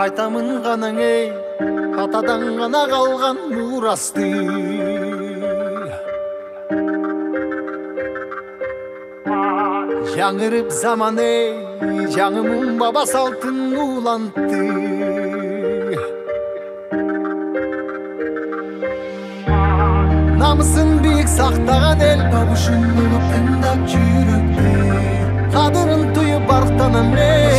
Айтамын ғанаң ей, атадан ғана қалған мұрасты. Жаңырып заман ей, жаңымын баба салтын уланты. Намысын биік сақтаған ел, бабушын ұлып тыңдап жүріпті. Қадырын тұйып барқтанам ей,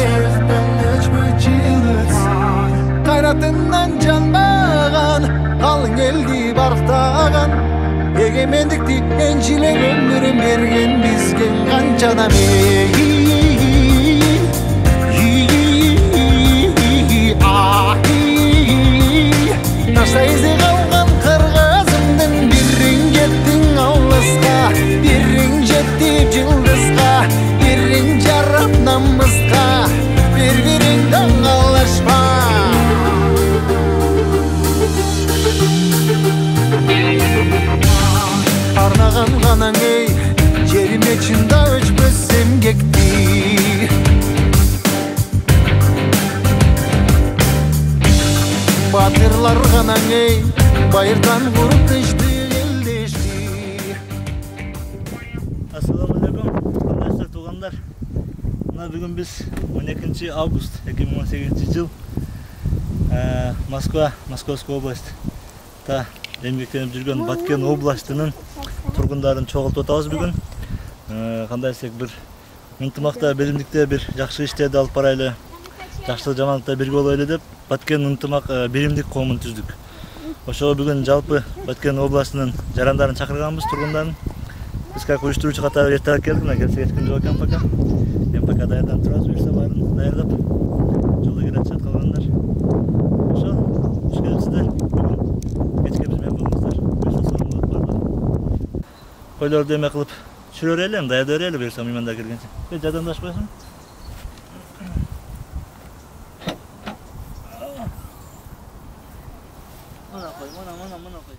қайратынан жанбаған, қалың елді барықтаған. Егемендікті еншілен өмірін берген бізген қаншадам Ташта eze қалған қырғызымдың бірін кеттің ауылысқа, бірін жеттіп жылдызға, бірін жарап намысқа, бір-біріңді аңғалашпа. Арнаған ғанаң ей, жеріме чында өчпөссем кекті. Батырлар ғанаң ей, байырдан ғұрып тешті елдешті. Ассаламалейкум, қандайсыздар туғандар. Мына бүгін біз 12 август 2018 жыл Московская область еңбектеніп жүрген Баткен областының тұрғындарын чоғылтып атабыз бүгін. Қандай десек, бір ынтымақта, берімдікте бір жақсы іштерді алып барайлы, жақсылық жамандықта бірге болайлы деп Баткен ынтымақ берімдік қомын түздік. Ошо бүгін жалпы Баткен областының жарандарын шақырғанбыз, тұрғындарын. Біз как uyuşturucu қатар ертақ келдік, мына келсе ешкім жоқ МПК. МПК даярдан тұрасыз, үйірсе барын даярдап, жолда келатышат қалғандар. Ошо, үш келіпсіздер, бүгін кечке бізбен болыңыздар. Үйірсе соң болып барды. Қойларды еме қылып шүрер елем, даярда өрелі бұйырса меймандар келгенше. Жадандаш қойсын. Мына қой, мына қой.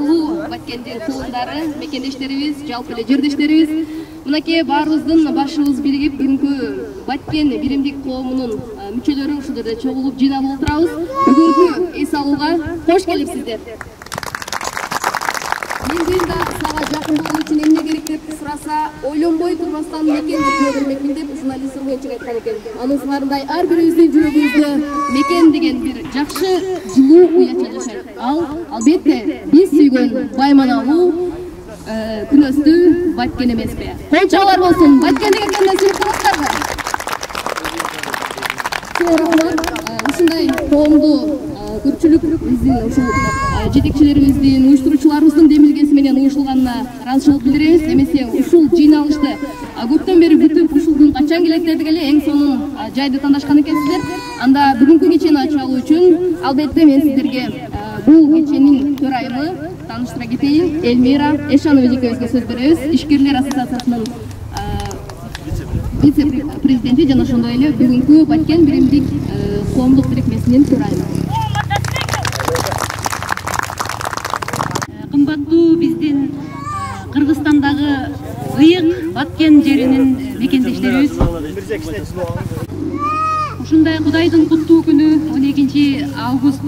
кадырлуу Баткендин туулдары, мекендештерибиз, жалпы эле жердештерибиз, мынакей баарыбыздын башыбыз биригип бүгүнкү Баткен биримдик коомунун мүчөлөрү ушул жерде чогулуп жыйналып отурабыз. Бүгүнкү эс алууга кош келипсиздер. Менден да сага жакын болуу үчүн эмне керек деп сураса, ойлонбой турбастан мекенди көрмөкмүн деп журналист Ургенчик айткан экен. Анын сыңарындай ар бирибиздин жүрөгүбүздө мекен деген бир жакшы жылуу уяча жашайт. Ал албетте биз сүйгөн байманалуу күнөстүү Баткен эмеспи. Кол чабар болсун. Баткен деген нерсени кылаттарбы? Ушундай коомду көпчүлүк биздин ушул жетекчилерибиздин, уюштуруучуларыбыздын демилгеси менен уюштурганына ыраазычылык билдиребиз. Эмесе ушул жыйналышты көптөн бери күтүп, ушул күн качан келет дедик эле, эң сонун жайды тандашкан экенсиздер. Анда бүгүнкү кечени ачып алуу үчүн албетте мен сиздерге бул кеченин төрайымы таныштыра кетейин. Эльмира Эшанова эжекебизге сөз беребиз. Ишкерлер ассоциациясынын вице-президенти жана ошондой эле бүгүнкү Баткен биримдик коомдук бирикмесинин төрайымы. Кымбаттуу биздин Кыргызстандагы ыйык Баткен жеринин мекендештерибиз. Ушундай Кудайдын куттуу күнү 12 август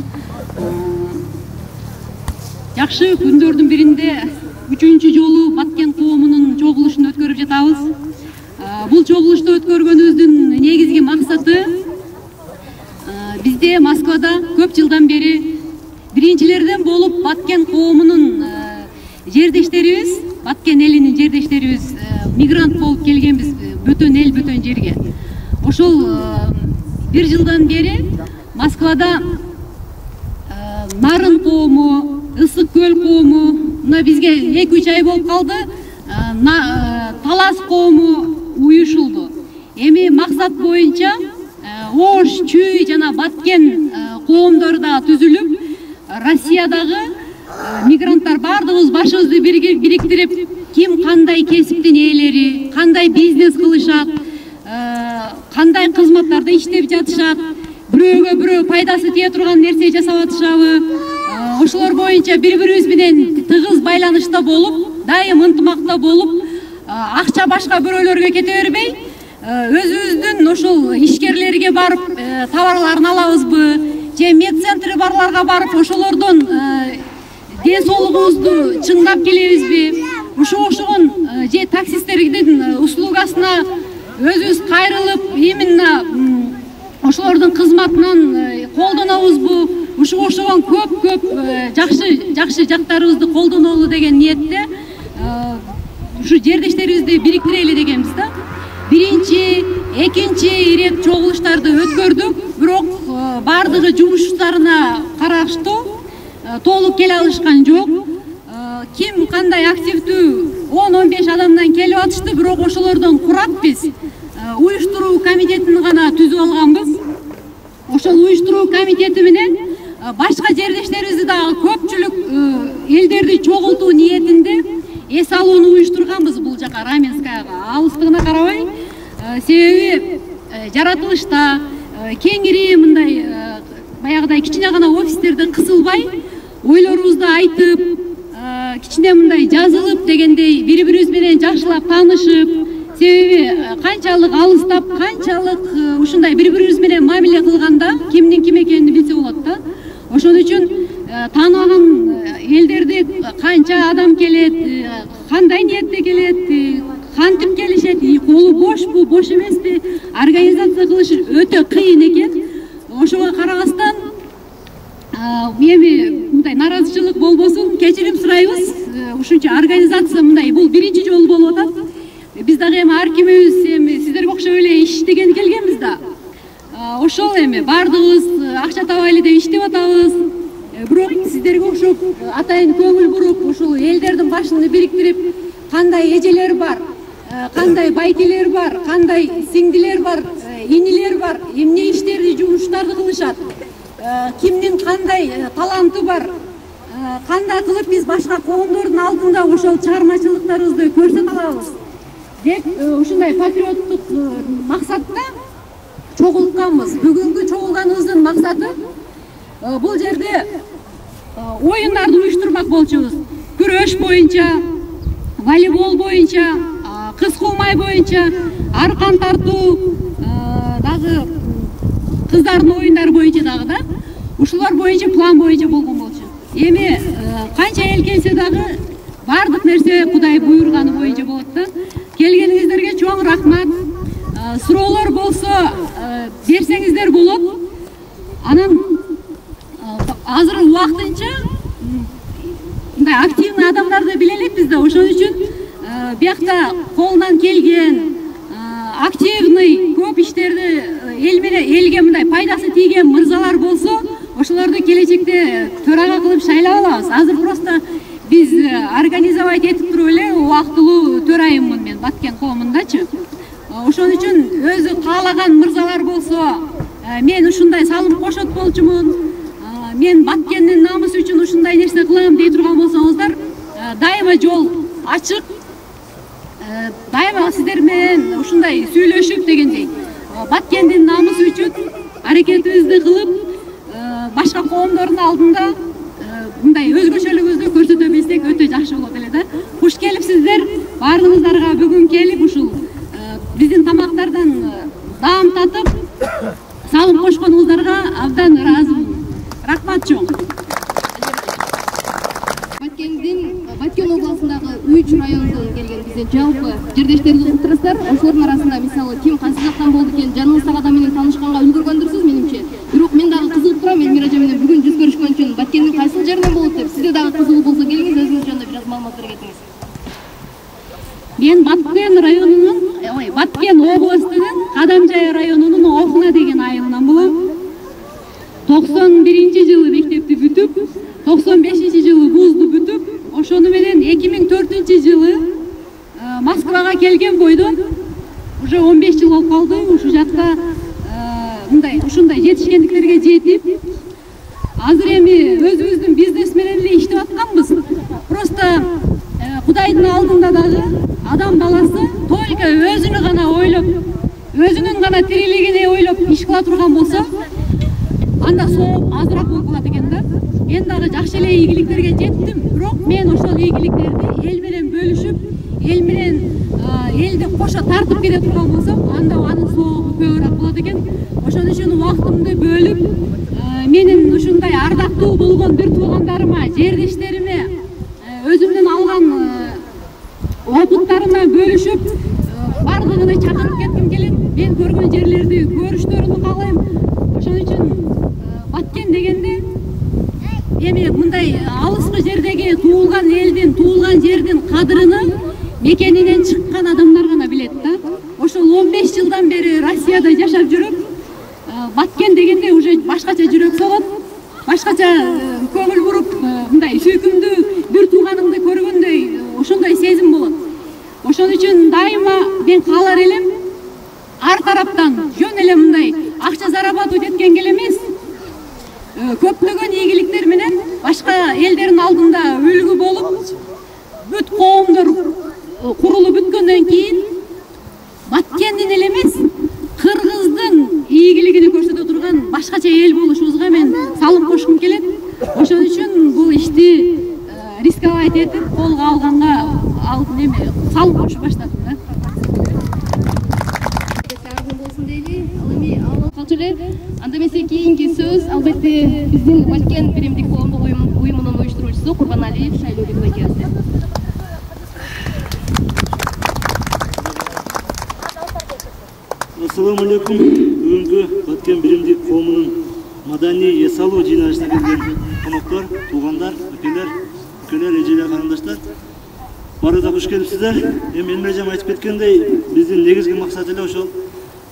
жакшы күндөрдүн биринде 3-чү жолу Баткен коомунун чогулушун өткөрүп жатабыз. Бул чогулушту өткөргөнүбүздүн негизги максаты бизде Москвада көп жылдан бери биринчилерден болуп Баткен коомунун жердештерибиз, Баткен элинин жердештерибиз мигрант болуп келгенбиз бөтөн эл, бөтөн жерге. Ошол бир жылдан бери Москвада Нарын коому, Ысык көл коому, мына бизге 2-3 ай болуп калды, Талас коому уюшулду. Эми максат боюнча Ош, Чүй жана Баткен коомдору да түзүлүп, Россиядагы мигранттар бардыгыбыз башыбызды бириктирип, ким кандай кесиптин ээлери, кандай бизнес кылышат, кандай кызматтарда иштеп жатышат, бирөөгө бирөө пайдасы тие турган нерсе жасап атышабы, ошолор боюнча бири-бирибиз менен тыгыз байланышта болуп, дайым ынтымакта болуп, акча башка бирөөлөргө кете бербей, өзүбүздүн ошол ишкерлерге барып товарларын алабызбы, же медцентри барларга барып ошолордон ден соолугубузду чыңдап келебизби, ушуга окшогон же таксисттердин услугасына өзүбүз кайрылып, именно ошолордун кызматынан колдонобузбу, ушуга окшогон көп жакшы жактарыбызды колдонолу деген ниетте ушу жердештерибизди бириктирели дегенбиз да. Биринчи, экинчи ирет чогулуштарды өткөрдүк, бирок бардыгы жумуштарына караштуу, толук келе алышкан жок. Ким кандай активдүү 10-15 адамдан келип атышты, бирок ошолордон курап биз уюштуруу комитетин гана түзүп алганбыз. Ошол уюштуруу комитети менен башка жердештерибизди дагы көпчүлүк элдерди чогултуу ниетинде эс алууну уюштурганбыз бул жака Раменскаяга. Алыстыгына карабай, себеби жаратылышта кеңири мындай баягыдай кичине гана офистерде кысылбай, ойлорубузду айтып, кичине мындай жазылып дегендей бири-бирибиз менен жакшылап таанышып, себеби канчалык алыстап, канчалык ушундай бири-бирибиз менен мамиле кылганда кимдин ким экенин билсе болот да. Ошон үчүн тааныбаган элдерди канча адам келет, кандай ниетте келет, кантип келишет, колу бошпу, бош эмеспи, организация кылыш өтө кыйын экен. Ошого карабастан эми мындай наразычылык болбосун, кечирим сурайбыз. Ушунча организация мындай бул биринчи жолу болуп атат. Биз дагы эми ар кимибиз эми сиздерге окшоп эле иштеген келгенбиз да. Ошол эми бардыгыбыз акча табайлы деп иштеп атабыз. Бирок сиздерге окшоп атайын көңүл буруп, ушул элдердин башын бириктирип, кандай эжелер бар, кандай байкелер бар, кандай сиңдилер бар, инилер бар, эмне иштерди, жумуштарды кылышат, кимдин кандай таланты бар, кандай кылып биз башка коомдордун алдында ошол чыгармачылыктарыбызды көрсөтө алабыз деп ушундай патриоттук максатта чогултканбыз. Бүгүнкү чогулганыбыздын максаты бул жерде оюндарды уюштурмак болчубуз. Күрөш боюнча, волейбол боюнча, кыз кулмай боюнча, аркан тартуу, дагы кыздардын оюндары боюнча дагы да. Ушулар боюнча план боюнча болгон болчу. Эми канча эл келсе дагы бардык нерсе Кудай буйрганы боюнча болот да. Келгениңиздерге чоң рахмат. Суроолор болсо берсеңиздер болот. Анан азыр убактынча мындай активный адамдарды биле элекпиз да. Ошон үчүн биякта колунан келген активный көп иштерди элге мындай пайдасы тийген мырзалар болсо, ошолорду келечекте төрага кылып шайлап алабыз. Азыр просто биз организовать этип туруп эле убактылуу төрайыммын мен Баткен коомундачы. Ошон үчүн өзү каалаган мырзалар болсо, мен ушундай салым кошот болчумун, мен Баткендин намысы үчүн ушундай нерсе кылам дей турган болсоңуздар, дайыма жол ачык. Дайыма сиздер менен ушундай сүйлөшүп дегендей, Баткендин намысы үчүн аракетибизди кылып, башка коомдордун алдында мындай өзгөчөлүгүбүздү көрсөтө билсек өтө жакшы болот эле да. Куш келипсиздер, баардыгыңыздарга бүгүн келип ушул биздин тамактардан даам татып, салым кошконуңуздарга абдан ыраазымын. Рахмат чоң. Баткен областындагы 3 райондон келген биздин жалпы жердештерди уктурасыздар. Ошолордун арасында мисалы ким кайсы жактан болду экен, жаныңызда адам менен таанышканга үлгүргөндүрсүз менимче. Бирок мен дагы кызыгып турам, Элмира эже менен бүгүн жүз көрүшкөн үчүн Баткендин кайсы жеринен болот деп. Сизде дагы кызыгуу болсо келиңиз, өзүңүз жөнүндө бир аз маалыматтар кетиңиз. Мен Баткен районунун, Баткен областынын Кадамжай районунун Охна деген айылынан болом. 91-жылы мектепти бүтүп, 95-жылы вузду бүтүп, ошону менен 2004-жылы Москвага келген бойдон уже 15 жыл болуп калды. Ушу жакта ушундай жетишкендиктерге жетип, азыр эми өзүбүздүн бизнес менен эле иштеп атканбыз. Просто Кудайдын алдында дагы адам баласы только өзүнү гана ойлоп, өзүнүн гана тирилигини ойлоп иш кыла турган болсо, анда сооп азыраак болуп калат экен да. Мен дагы жакшы эле ийгиликтерге жеттим, бирок мен ошол ийгиликтерди эл менен бөлүшүп, эл менен элди кошо тартып кете турган болсом, анда анын соогу көбүрөөк болот экен. Ошон үчүн убактымды бөлүп, менин ушундай ардактуу болгон бир туугандарыма, жердештериме, өзүмдөн алган опыттарыма бөлүшүп, бардыгына чакырып кетким келет. Мен көргөн жерлерди көрүштөрүнү каалайм. Ошон үчүн Баткен дегенде эми мындай алыскы жердеги туулган элдин, туулган жердин кадырыны мекенинен чыккан адамдар гана билет да. Ошол 15 жылдан бери Россияда жашап жүрүп, Баткен дегенде уже башкача жүрөк соғот, башкача көңүл буруп, мындай сүйкүмдүү бир тууганыңды көргөндөй ошондой сезим болот. Ошон үчүн дайыма мен каалар элем, ар тараптан жөн эле мындай акча зарабатывать эткенге эмес, көптөгөн ийгиликтер менен башка элдердин алдында үлгү болуп, бүт коомдор курулуп бүткөндөн кийин Баткендин эле эмес, кыргыздын ийгилигини көрсөтө турган башкача эл болушубузга мен салым кошкум келет. Ошон үчүн бул ишти рисковать этип колго алганга салым кошуп баштадым да. Анда эмесе кийинки сөз албетте биздин Баткен биримдик коомдук уюмунун уюштуруучусу Курбаналиев Шайлообек Бакирович. Ассаламу алейкум. Бүгүнкү Баткен биримдик коомунун маданий эс алуу жыйналышына келген коноктор, туугандар, өкөлөр, эжелер, карындаштар, баарыңызга куш келипсиздер. Эми Элмира эжем айтып кеткендей, биздин негизги максат эле ошол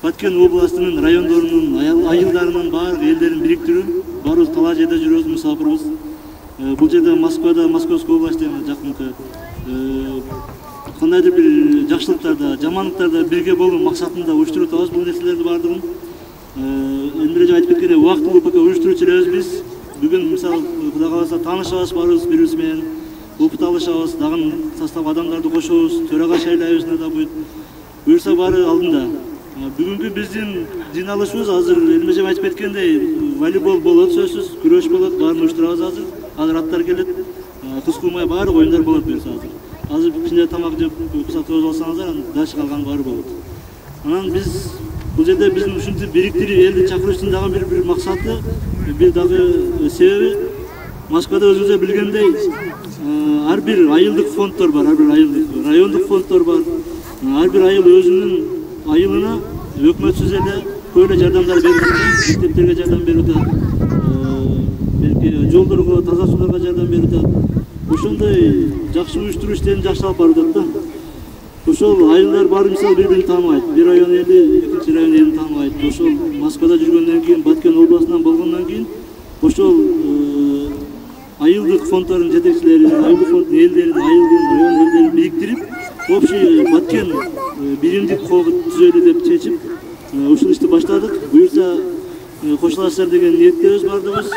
Баткен областынын райондорунун, айылдарынын баардык элдерин бириктирүү. Баарыбыз талаа жерде жүрөбүз, мусафирбиз. Бул жерде Москвада, Московской области жакынкы кандайдыр бир жакшылыктарда, жамандыктарда бирге болуу максатында уюштуруп атабыз бул нерселерди баардыгын. Элмира эже айтып кеткендей, убактылуу пока уюштуруучу элебиз биз. Бүгүн мисалы Кудай кааласа таанышабыз баарыбыз бири-бирибиз менен, опыт алышабыз, дагы составга адамдарды кошобуз, төрага шайлайбыз, да буюрса баары алдында. Бүгүнкү биздин жыйналышыбыз азыр Элмира эже айтып кеткендей, волейбол болот сөзсүз, күрөш болот, баарын уюштурабыз азыр. Азыр аттар келет, кыз куймай баардык оюндар болот буюрса азыр. Азыр кичине тамак жеп уктап туруп алсаңыздар, анан дальше калган баары болот. Анан биз бул жерде биздин ушинтип бириктирип элди чакырыштын дагы бир максаты, бир дагы себеби Москвада өзүңүздөр билгендей ар бир айылдык фонддор бар, ар бир айылдык райондук фонддор бар. Ар бир айыл өзүнүн айылына өкмөтсүз эле көп эле жардамдар берип атат, мектептерге жардам берип атат, жолдорго, таза сууларга жардам берип атат. Ошондой жакшы уюштуруу иштерин жакшы алып барып атат да. Ошол айылдар баары мисалы бири-бирин тааныбайт. Бир район эли экинчи район элин тааныбайт. Ошол Москвада жүргөндөн кийин, Баткен областынан болгондон кийин ошол айылдык фонддордун жетекчилерин, айылдык фонддун элдерин, айылдын, район элдерин бириктирип, общий Баткен биримдик кол түзөлү деп чечип, ушул ишти баштадык. Буюрса кошуласыздар деген ниеттебиз бардыгыбыз.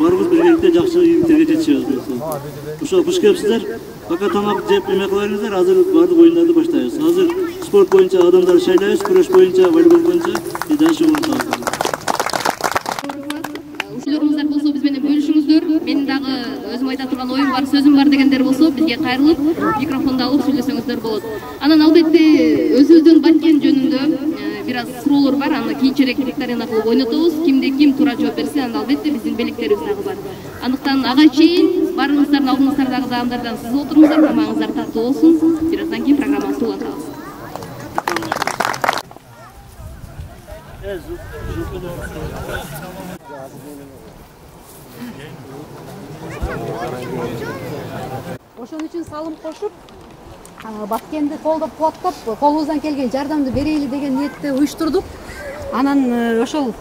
Барыбыз биргеликте жакшы ийгиликтерге жетишебиз буюрса. Ошол куш келипсиздер. Пока тамак жеп эме кыла бериңиздер, азыр бардык оюндарды баштайбыз. Азыр спорт боюнча адамдар шайлайбыз, күрөш боюнча, волейбол боюнча дальше болот. Ушуларыңыздар болсо биз менен бөлүшүңүздөр. Менин дагы өзүм айта турган оюм бар, сөзүм бар дегендер болсо бизге кайрылып микрофонду алып сүйлөсөңүздөр болот. Анан албетте өзүбүздүн Баткен жөнүндө бир аз суроолор бар. Аны кийинчерээк викторина кылып ойнотобуз. Кимде ким туура жооп берсе, анда албетте биздин белектерибиз дагы бар. Андыктан ага чейин баарыңыздардын алдыңыздардагы даамдардан сиз отуруңуздар, тамагыңыздар таттуу болсун. Бир аздан кийин программабызды улантабыз. Ошон үчүн салым кошуп, Баткенди колдоп кубаттап, колубуздан келген жардамды берели деген ниетте уюштурдук. Анан ошол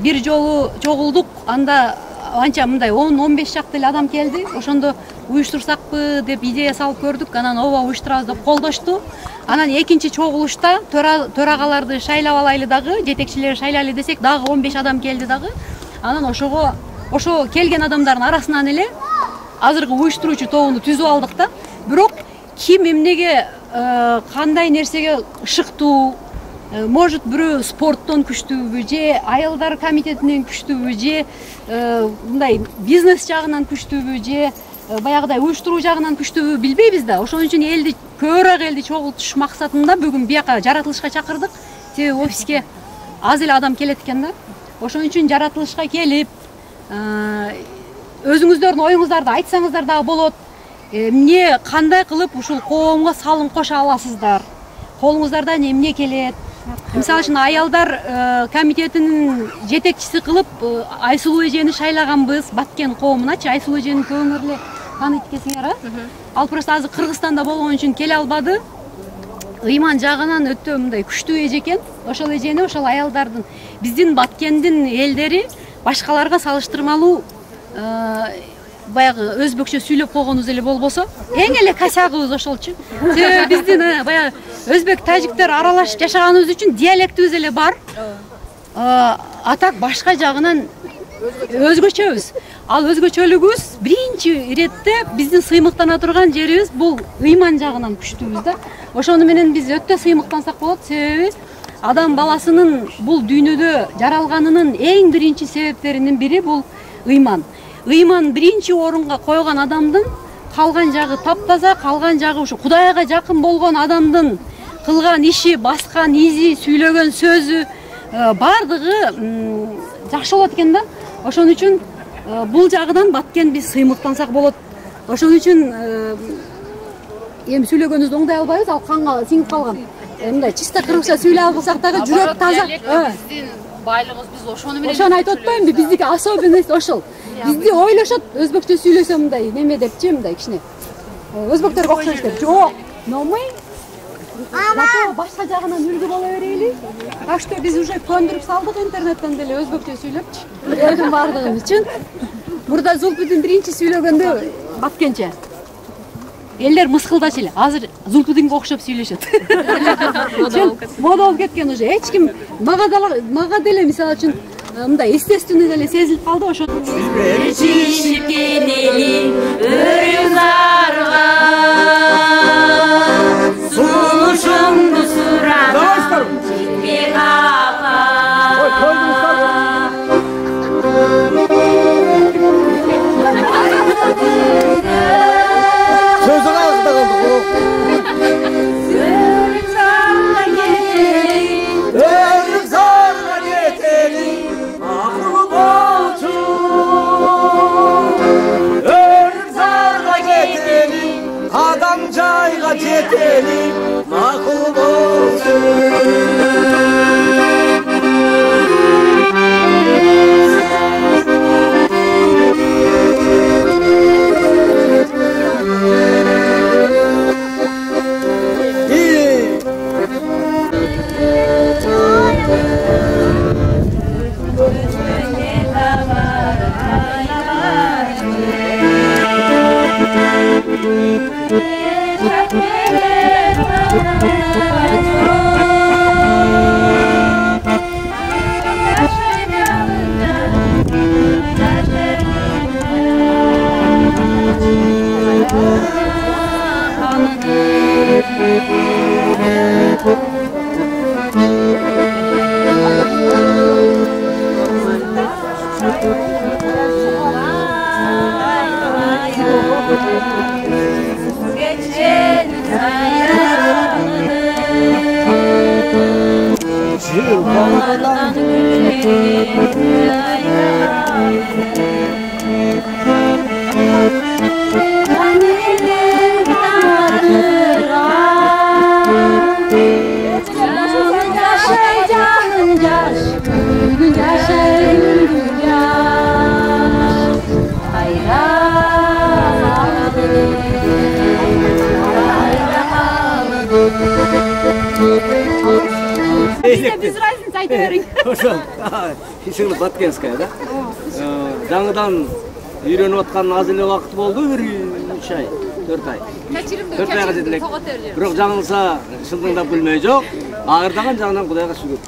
бир жолу чогулдук. Анда анча мындай 10-15 чакты эле адам келди. Ошондо уюштурсакпы деп идея салып көрдүк. Анан ооба уюштурабыз деп колдошту. Анан экинчи чогулушта төрагаларды шайлап алайлы дагы, жетекчилерди шайлайлы десек, дагы 15 адам келди дагы. Анан ошо келген адамдардын арасынан эле азыркы уюштуруучу тобунду түзүп алдык да. Бирок ким эмнеге кандай нерсеге ышыктуу, может бирөө спорттон күчтүүбү же айылдар комитетинен күчтүүбү же мындай бизнес жагынан күчтүүбү же баягыдай уюштуруу жагынан күчтүүбү билбейбиз да. Ошон үчүн элди көбүрөөк элди чогултуш максатында бүгүн бияка жаратылышка чакырдык. Себеби офиске аз эле адам келет экен да. Ошон үчүн жаратылышка келип өзүңүздөрдүн оюңуздарды айтсаңыздар дагы болот. Эмне кандай кылып ушул коомго салым кошо аласыздар? Колуңуздардан эмне келет? Мисалы үчүн аялдар комитетинин жетекчиси кылып Айсулуу эжени шайлаганбыз Баткен коомуначы. Айсулуу эжени көбүңөр эле тааныйт экенсиңер, ал просто азыр Кыргызстанда болгон үчүн келе албады. Ыйман жагынан өтө мындай күчтүү эже экен. Ошол эжени, ошол аялдардын, биздин Баткендин элдери башкаларга салыштырмалуу баягы өзбекчө сүйлөп койгонубуз эле болбосо, эң эле косягыбыз ошолчу. Себеби биздин баягы өзбек тажиктер аралашып жашаганыбыз үчүн диалектибиз эле бар. А так башка жагынан өзгөчөбүз. Ал өзгөчөлүгүбүз биринчи иретте биздин сыймыктана турган жерибиз бул ыйман жагынан күчтүүбүз да. Ошону менен биз өтө сыймыктансак болот, себеби адам баласынын бул дүйнөдө жаралганынын эң биринчи себептеринин бири бул ыйман. Ыйман биринчи орунга койгон адамдын калган жагы таптаза, калган жагы ушу Кудайга жакын болгон адамдын кылган иши, баскан изи, сүйлөгөн сөзү бардыгы жакшы болот экен да. Ошон үчүн бул жагынан Баткен биз сыймыктансак болот. Ошон үчүн эми сүйлөгөнүбүздү оңдой албайбыз, ал канга сиңип калган. Мындай чисто кыргызча сүйлөп алсак дагы жүрөк таза. Биздин байлыгыбыз биз ошону менен. Ошону айтып атпаймынбы? Биздики особенность ошол. Бизди ойлошот өзбекчө сүйлөсө мындай неме депчи, мындай кичине. Өзбектерге окшош деп. Жок, номой. Зато башка жагынан үлгү боло берели. Так что биз уже көндүрүп салдык интернеттен деле өзбекчө сүйлөпчү. Ойдун бардыгыбыз үчүн. Мурда Зулпидин биринчи сүйлөгөндө Баткенче. Элдер мыскылдачу эле. Азыр Зулпидинге окшоп сүйлөшөт. Мода болуп кеткен уже. Эч ким мага деле мисалы үчүн мындай естественный деле сезилип калды ошо. Чишкен эли өрүзарга сулушуңду сураган чикмек апа. адам жайга жетели макул болсун. Без разницы айта бериң. Ошол Ишиңли Баткенская да? Жаңыдан үйрөнүп аткан аз эле убакыт болду, 3 ай, 4 ай. 4 айга жетти элек. Бирок жаңылса шындыңдап билмей жок. Агырдаган жагынан Кудайга шүгүр.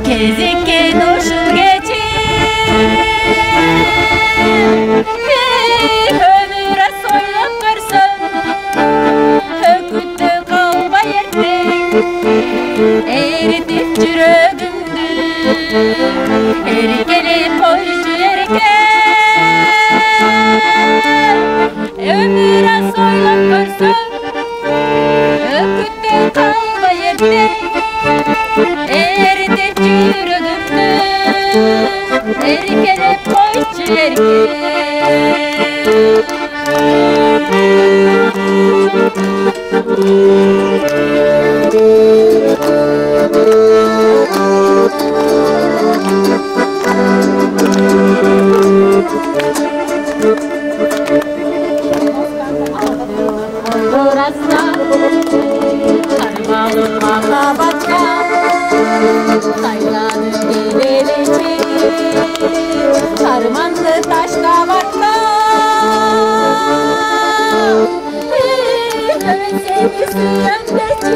Кезеккен ушул кече өмүрө сойлоп көрсөм өкүттө калбай эртең эритип жүрөгүмдү эркелеп койчу эркек өмүрө сойлоп көрсөм өкүттө калбай эртең эритип жүрөгүмдү эркелеп койчу эркек Armandı taşta batma seni süyendeci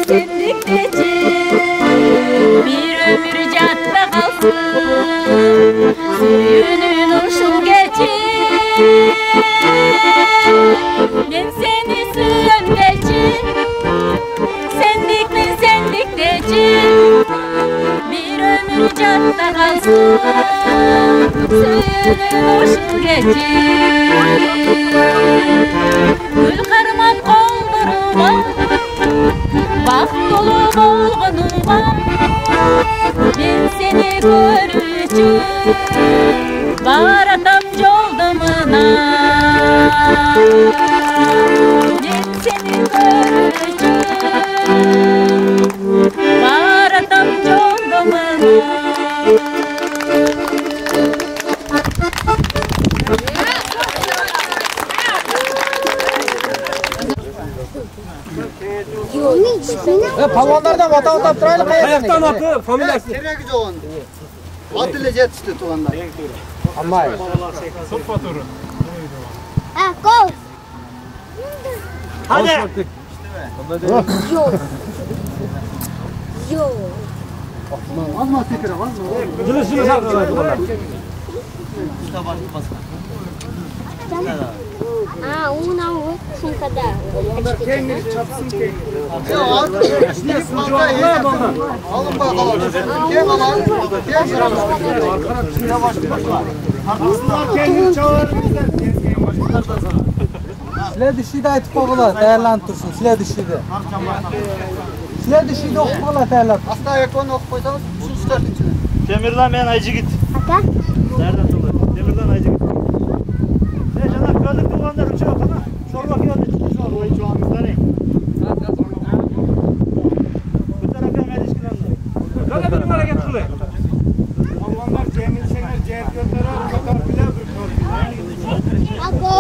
sendikdeci bir ömür catta kalsın suyunun uşul geçi ben seni süyendeci sendikdeci bir ömür catta kalsın suyunun uşul geçi gül karman болгонумга мен сени көрүүчү баратам жолдомуна мен сени көрүүчү баратам жолдомуна Palvonlardan ota turaylik Qayerdan oti, familiyasi? Keragi yo'q endi. Ot ile yetishdi tug'anlar. Ammay. Gol. Hadi. Yo'q. Yo'q. Olma tekrar, olma. Jilishini saqlaydi. Una sumkada. Alın bakalım. Kim alan? Sizler dişide aytıp oğula değerlenip dursun. Sizler dişide. Sizler dişide okup oğula değerlenip. Asla ekonu okup koysanız şunu çıkart içine. Demirlan men Ayjigit. Aka? Nereden tuğdu? Demirlan Ayjigit. Ne canım gördük tuğanlar uçuyor kana. Şorba geldi. Şorba uçağımızda ne? Bu tarafa hemen ilişkilendi. Kana bir hareket kıldı. Allah'lar cemil şeyler cevap gönderir. Bakar bile bir Ako.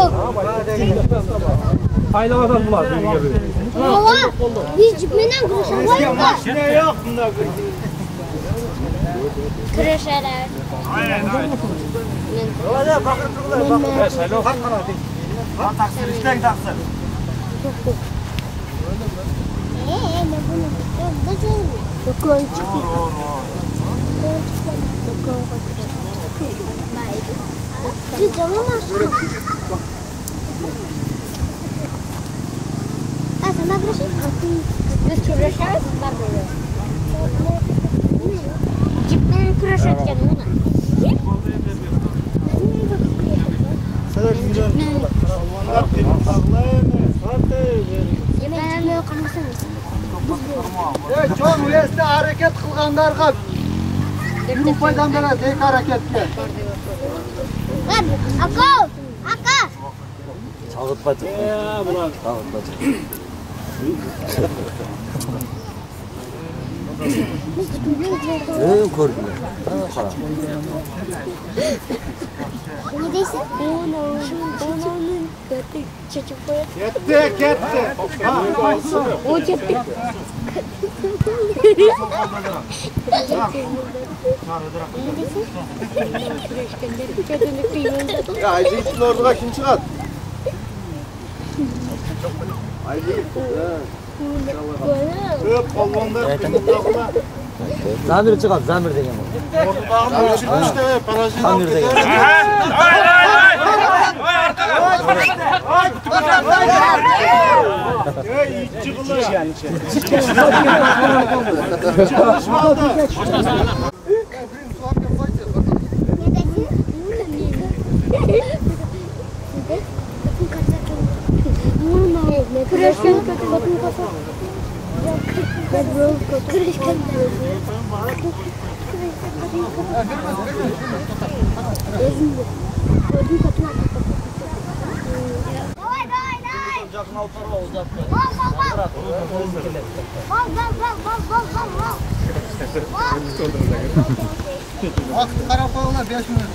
Faydaladan bular. Baba, biz cipmeden kuruşa koyup da. Ne yok bunda. Kuruşalar. Hadi bakır turgular bakır. Saylo. Taksir işten taksir. Ne bunu? Dokun çıkıyor. Siz canlamazsınız. Sen ne yapıyorsun? Biz kuruşarız. Ben böyle. Cipten kuruşarken ona. Ben de kalmasın. John West'te hareket kılganlarga bu faydan beradi tek hareketga. Aka! Aka! Çağıtmadı. Bular. Çağıtmadı. Gördüler. Ne deysin? Onun çocuk boyu. Ketdi. O gitti. Ya Ayjigit'in orduga kim çıgat? Ayjigit. Köp polvonlar kıyıldağılar. Zamir çıkar, zamir degen bu. Ordudağın çıktı işte parazit. Zamir degen. Ey çıkılı. Kırışkan bakın kafa. Kırışkan. Vakti qarab qo'yinglar 5 minut.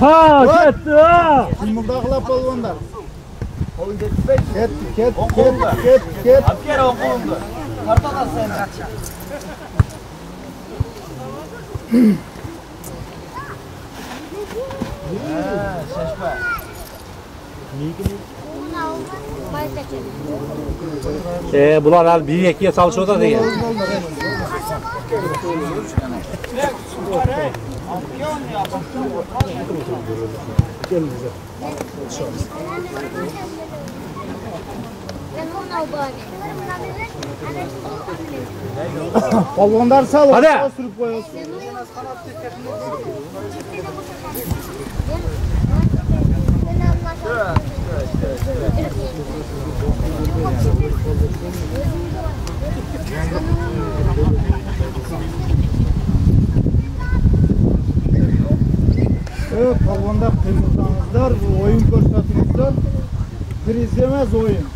Ha, ketdi ha. Mundaqlar polvonlar. Ket. Akera oqulundu. Qartalar sen qacha. Şaşma. Bular hal 1-2'ye çalışıyorlar diye. Polvonlar sal. Hadi. Sürüp qo'yasiz. Polvonlar qiymatlaringizlar, bu o'yin ko'rsatuvingizlar. Kriz emas o'yin.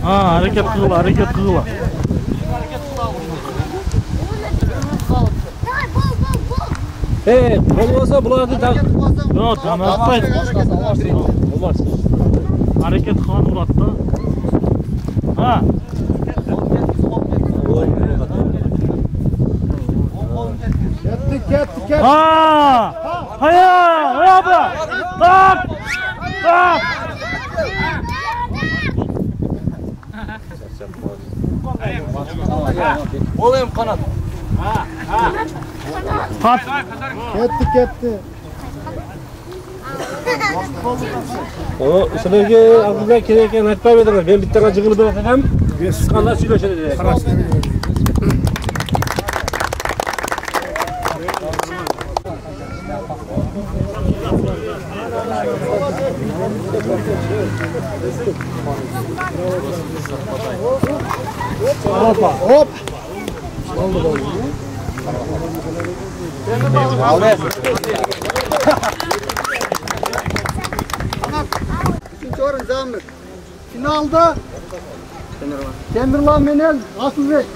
Hareket kıla, hareket kıla. Olmasa bularni Yok, tamam yapmayın. Olmaz. Hareket kılan Murat'ta. Ha. Ketdi. Ha! Haya, abi. Tak! Tak! Olayım kanat. Kat. Ketdi. O sizlarga aqlga kerak ekan aytmay bedingiz. Men bittaga jig'ilib beraman. Siz qanday suylashadi? Hop. Oldu. Üçüncü orun Zamir. Finalda Demirlan menel Asılbek.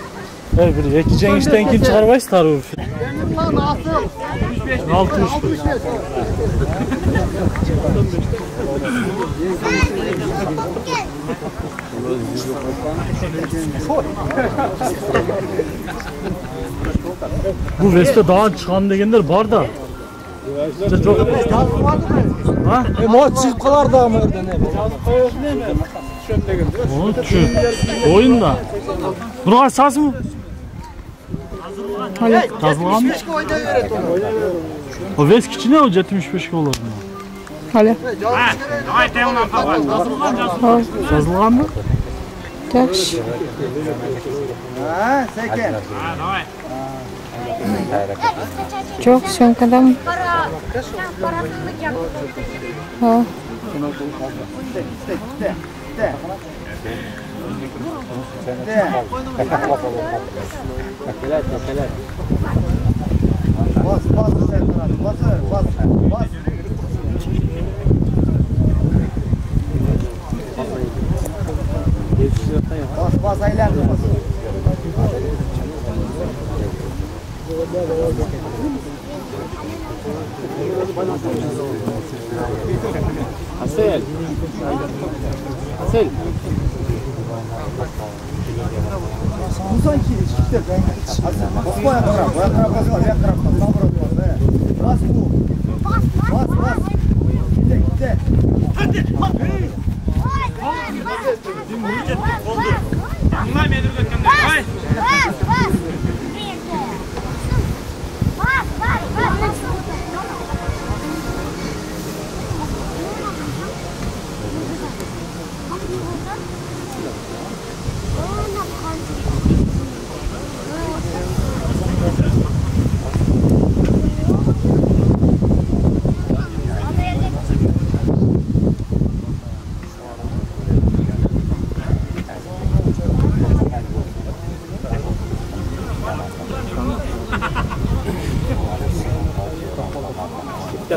Bir iki jengişten kim çıkarmayız tarih. Demirlan Asıl. 65. Bu Veste dağın çıkan degenler var da. İşte çok... Ha? Maç çıkıp kalar da mı orada ne? Onun için oyunda. Buna saz mı? Kazılgan mı? O Vest kiçi ne o 75 olur mu? Hale. Kazılgan mı? Taş. Ha, seken. Çok sönkada mı? Ha. Bas aylardı bas. Asel. Bu sanki işte ben bu ayakkabı basıyor, ayakkabı basıyor. Bas bu. Bas. Gitti. Hadi.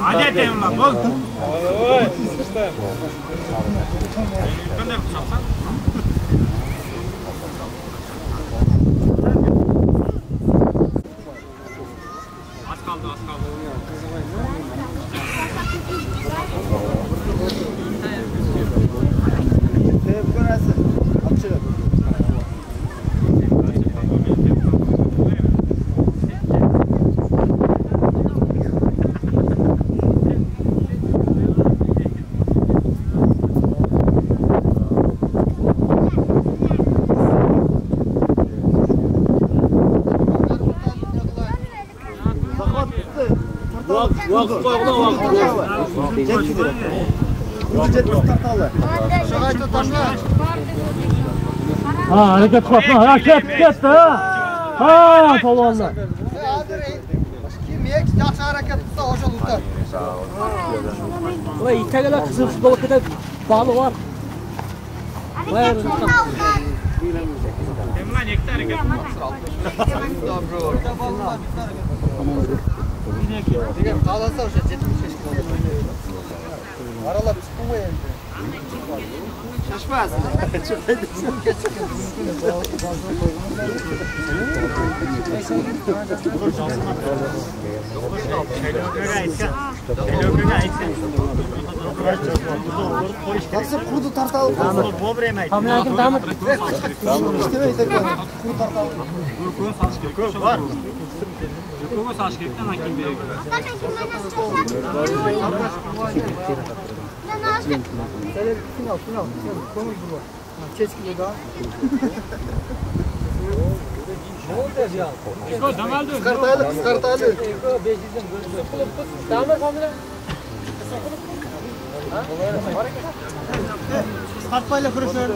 Hadi edelim lan bol. Az kaldı. Vaqt qo'yinglar, vaqt. Hareket yapma. Hareket et. Ha, tavalla. Kim yaxshi harakat qilsa o'sha utar. Voy, itagalar qizil futbolkada bog'li bor. Qalasa o'sha 75 kg. Aralab chiqdim qo'y endi. Shashmas. Nasıl kudu tartalım? Hamlakin tamam. İşte ekan. Kudu tartalım. Var. Ko'ma sashkekdan akin beradi. Final. Ko'ngil bor. Kechki da. Qisqartaylik. 500 dan tamam famila. Qisqartmaylar kurashlar.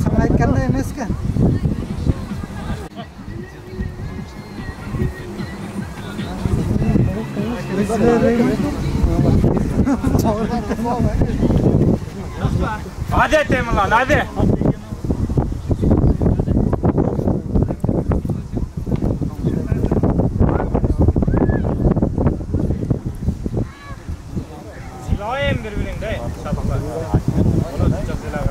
Sana aytganda emas-ku. Hadi Temin lan hadi. Silahım birbirinde. Çabuklar. Onu tutacak silah.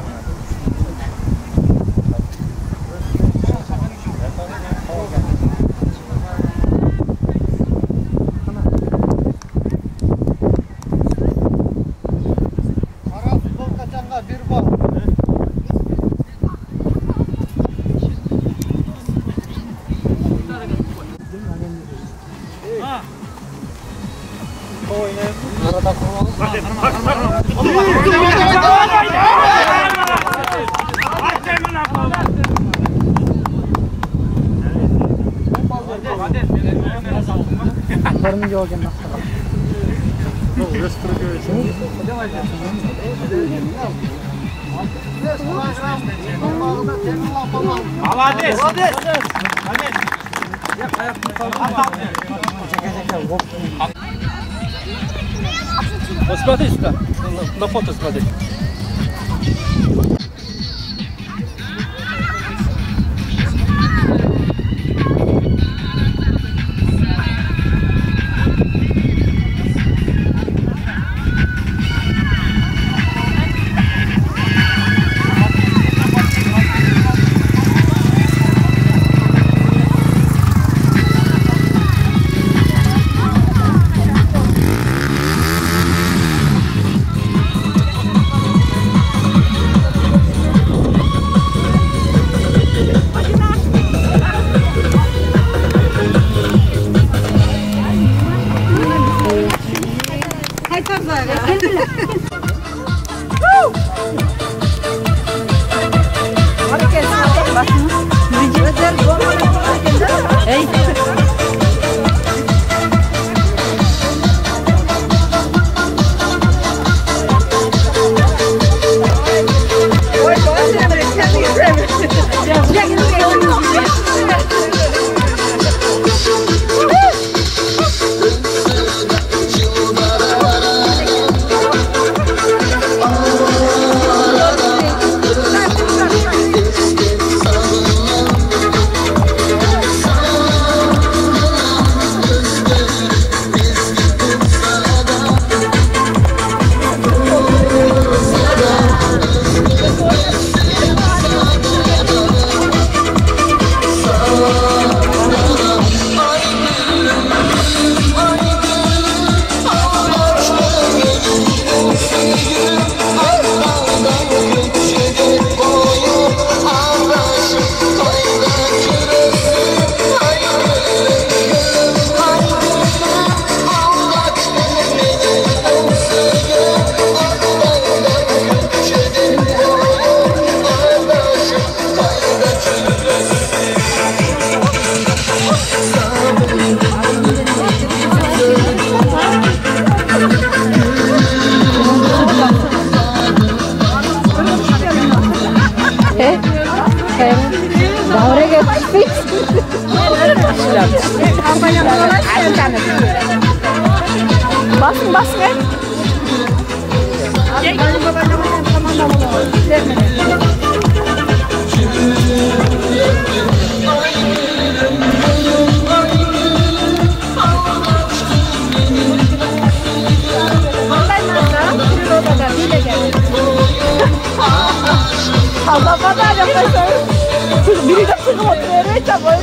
Молодец! Вот смотри сюда, на фото смотри. Davraga tushdik. Basın. Biri de çıkıp oturuyor, da boyu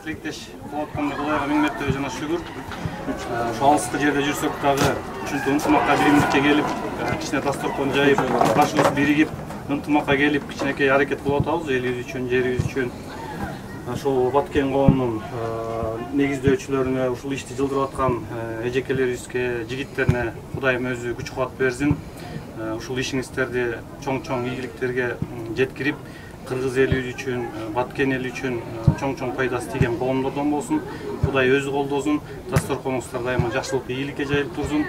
Тілектеш қылатқанда Құдайға мың мәртебе жана шүгүр. Алысқы жерде жүрсек дагы ушинтип ынтымакка биримдикке келип, кичине дасторкон жайып, башыбыз биригип, ынтымакка келип, кичинекей аракет кылып атабыз элибиз үчүн, жерибиз үчүн. Ошол Баткен коомунун негиздөөчүлөрүнө, ушул ишти жылдырып аткан эжекелерибизге, жигиттерине Кудайым өзү күч кубат берсин. Ушул ишиңиздерди чоң-чоң ийгиликтерге жеткирип, Кыргыз эли үчүн, Баткен эли үчүн чоң-чоң пайдасы тийген коомдордон болсун. Кудай өзү колдосун, дасторконуңуздар дайыма жакшылык, ийгиликке жайылып турсун.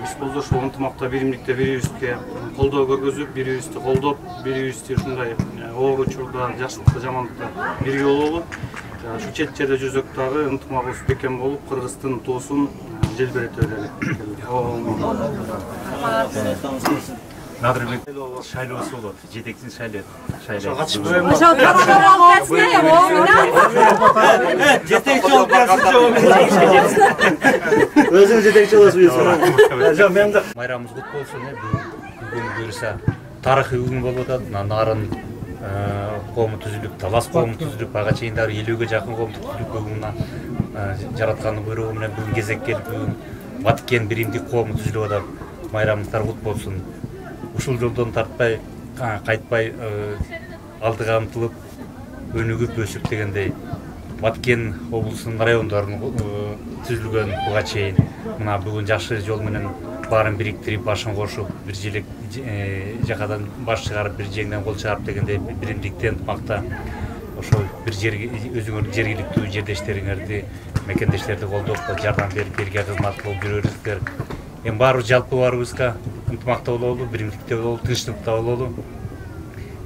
Биз болсо ушул ынтымакта, биримдикте бирибизге колдоо көргөзүп, бирибизди колдоп, бирибизди ушундай оор учурда, жакшылыкта, жамандыкта бирге болобу. Ушу чет жерде жүрсөк дагы ынтымагыбыз бекем болуп, Кыргыздын туусун желбирете берели. Надырбек шайлоосу болот, жетекчиси шайлайт. Катышып коем. Жетекчи болуп өзүңүз жетекчи болосуз. Жок, мен да майрамыбыз кут болсун, бүгүн буюрса тарыхый күн болуп атат. Нарын коому түзүлүп, Талас коому түзүлүп, ага чейин дагы 50ге жакын коом түзүлүп бүгүн жараткан буйругу менен бүгүн кезек келип, бүгүн Баткен биримдик коому түзүлүп атат. Майрамыңыздар кут болсун. Ушул жолдон тартпай, кайтпай, алдыга ынтылып, өнүгүп өсүп дегендей Баткен облусунун райондорунун түзүлгөн буга чейин мына бүгүн жакшы жол менен баарын бириктирип, башын кошуп, бир желек жакадан баш чыгарып, бир жеңден кол чыгарып дегендей биримдиктен ынтымакта ошол бир өзүңөрдүн жергиликтүү жердештериңерди, мекендештерди колдоп, жардам берип, элге кызмат кылып жүрөсүздөр. Эми баарыбыз жалпы баарыбызга ынтымакта бололу, биримдикте бололу, тынчтыкта бололу.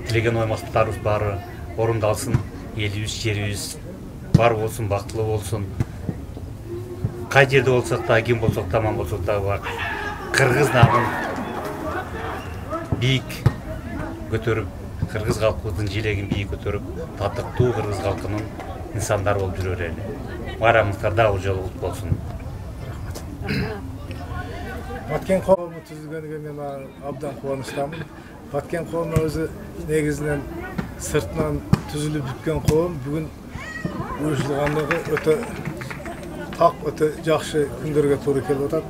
Тилеген оймактарыбыз баары орундалсын, элибиз, жерибиз бар болсун, бактылуу болсун. Кай жерде болсок да, ким болсок да, аман болсок да, Кыргыз намын бийик көтөрүп, Кыргыз калкыбыздын желегин бийик көтөрүп, татыктуу Кыргыз калкынын инсандары болуп жүрө берели. Байрамыңыздар дагы жолу кут болсун. Баткен коому түзүлгөнгө мен абдан кубанычтамын. Баткен коому өзү негизинен сыртынан түзүлүп бүткөн коом бүгүн уюштургандыгы өтө так, өтө жакшы күндөргө туура келип атат.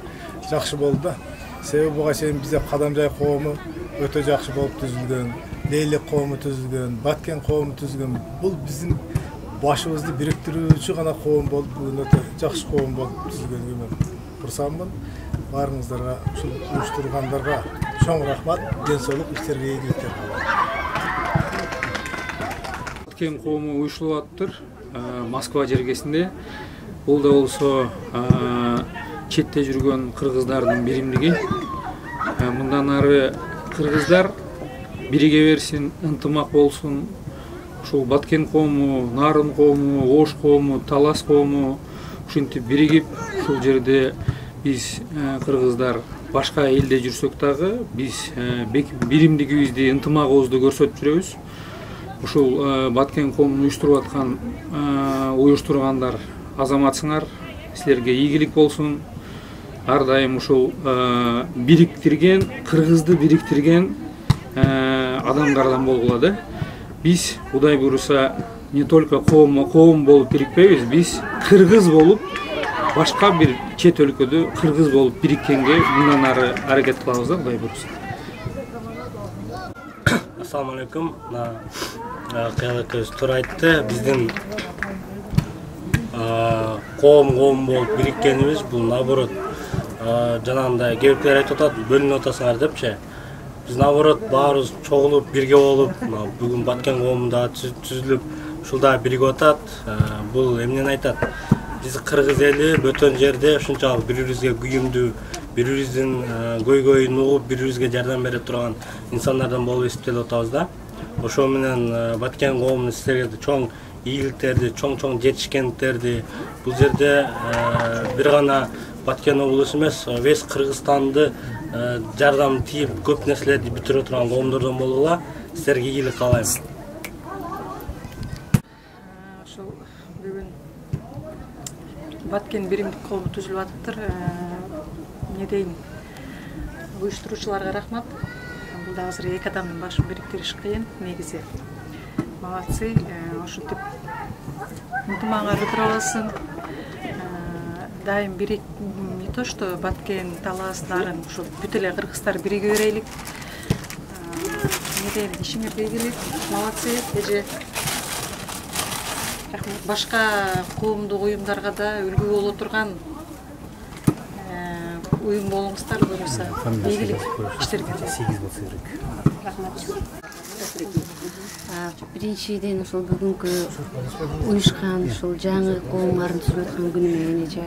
Жакшы болду да. Себеби буга чейин бизде Кадамжай коому өтө жакшы болуп түзүлгөн, Лейлик коому түзүлгөн, Баткен коому түзүлгөн. Бул биздин башыбызды бириктирүүчү гана коом болуп, бүгүн өтө жакшы коом болуп түзүлгөнгө мен курсанмын. Барыңыздарга, ушул уюштургандарга чоң рахмат. Ден соолук, иштерге ийгиликтер. Баткен коому уюштуруп атыптыр. Москва жергесинде. Бул да болсо четте жүргөн кыргыздардын биримдиги. Мындан ары кыргыздар бириге берсин, ынтымак болсун. Ушул Баткен коому, Нарын коому, Ош коому, Талас коому ушинтип биригип ушул жерде биз кыргыздар башка элде жүрсөк дагы биз биримдигибизди, ынтымагыбызды көрсөтүп жүрөбүз. Ушул Баткен коомун уюштуруп аткан уюштургандар азаматсыңар, силерге ийгилик болсун. Ар дайым ушул бириктирген, кыргызды бириктирген адамдардан болгула. Биз Кудай буйруса не только коом болуп бирикпейбиз, биз кыргыз болуп башка бир чет өлкөдө кыргыз болуп бириккенге мындан ары аракет кылабыз да, Кудай буйруса. Ассаламу алейкум. Кыялыкыбыз туура айтты. Биздин коом болуп бириккенибиз бул наоборот жанагындай кээбиктер айтып атат, бөлүнүп атасыңар депчи. Биз наоборот баарыбыз чогулуп бирге болуп, бүгүн Баткен коомунда түзүлүп, ушулда биригип атат. Бул эмнени айтат? Биз кыргыз эли бөтөн жерде ушунчалык бири-бирибизге күйүмдүү, бири-бирибиздин көйгөйүн угуп, бири-бирибизге жардам бере турган инсандардан болуп эсептелип атабыз. Ошол менен Баткен коомунун силерге чоң ийгиликтерди, чоң жетишкендиктерди, бул жерде бир гана Баткен облусу эмес, весь Кыргызстанды жардам тийип, көп нерселерди бүтүрө турган коомдордон болгула. Силерге ийгилик каалайм. Ошол бүгүн Баткен биримдик коому түзүлүп атыптыр. Не дейин? Уюштуруучуларга рахмат. Бул да азыр эки адамдын башын бириктириш кыйын, негизи. Молодцы, ошентип ынтымагы турабасын. Дайым бирик не то, что Баткен, Талас, Нарын, ушул бүт эле кыргыздар бириге берелик. Не дейм, ишиңерге ийгилик, молодцы. Эже башка коомдук уюмдарга да үлгү боло турган уюм болуңуздар, буюрса ийгилик иштерге. Биринчиден ушул бүгүнкү уюшкан ушул жаңы коомдардын түзүлүп аткан күнүнө эже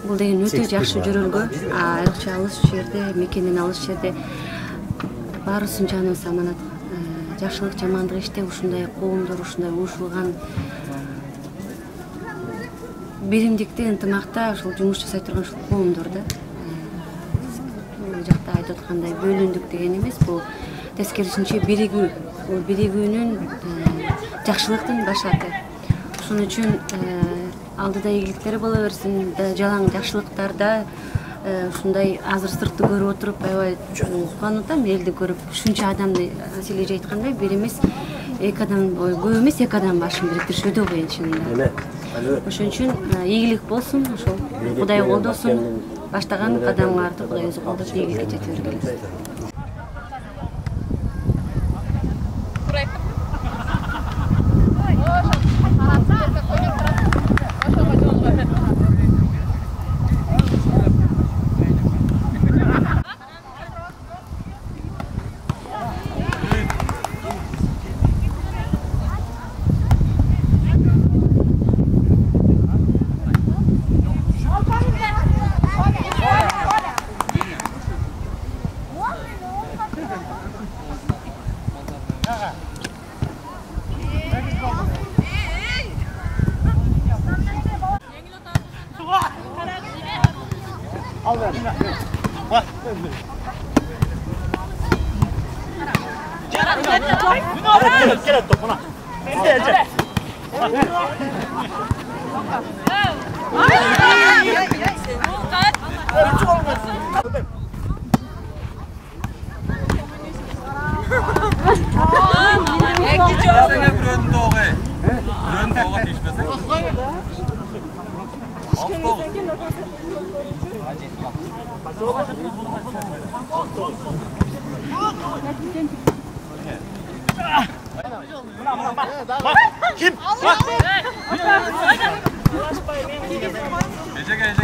бул деген өтө жакшы жөрөлгө. Айрыкча алыс жерде, мекенден алыс жерде баарыбыздын жаныбыз аманат. Жакшылык, жамандык иште ушундай коомдор, ушундай уюшулган биримдикте, ынтымакта ушул жумуш жасай турган ушул коомдор да. Бул жакта айтып аткандай бөлүндүк деген эмес, бул тескерисинче биригүү. Бул биригүүнүн жакшылыктын башаты. Ошон үчүн алдыда ийгиликтер боло берсин, жалаң жакшылыктарда ушундай азыр сыртты көрүп отуруп, аябай кубанып атам элди көрүп. Ушунча адамды Асележе айткандай, бир эмес, эки адам, көп эмес, эки адам башын бириктириш өтө кыйын чынында. Ошон үчүн ийгилик болсун, ошол Кудай колдосун, баштаган кадамыңарды Кудай өзү колдоп ийгиликке жете бергиле. Kim? Ejege.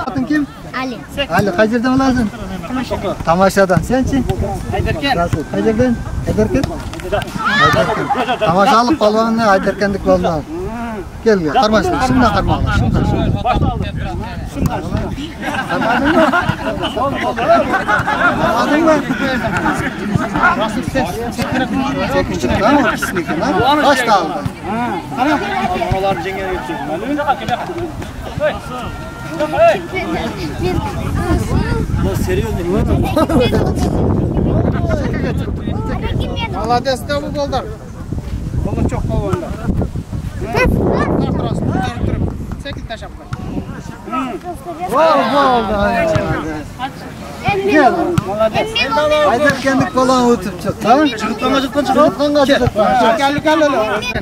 Adın kim? Ali. Ali, kaç yerden olasın? Tamaşadan. Tamaşadan. Sen kim? Ayderken. Nasıl? Kaç yerden? Ayderken? Ayderken. Tamaşalık balvan ne? Ayderkenlik balvan. Gel gel. Karmaşın. Şundan karmaşın. Şundan. Karmadın mı? Karmadın mı? Çekmiştik tamam mı? Kesinlikle. Kaç da aldın? Tamam. Onlar cengene geçiyorsun. Bu seriyor ne? Malades'te bu gollar. Gollar çok kolunda. Tartırasın, tartırıp. 8 taş yapar. Gel. Ayderkenlik falan oturup çık. Tamam? Çıkıtlanma çıkıtlanma. Gel öyle.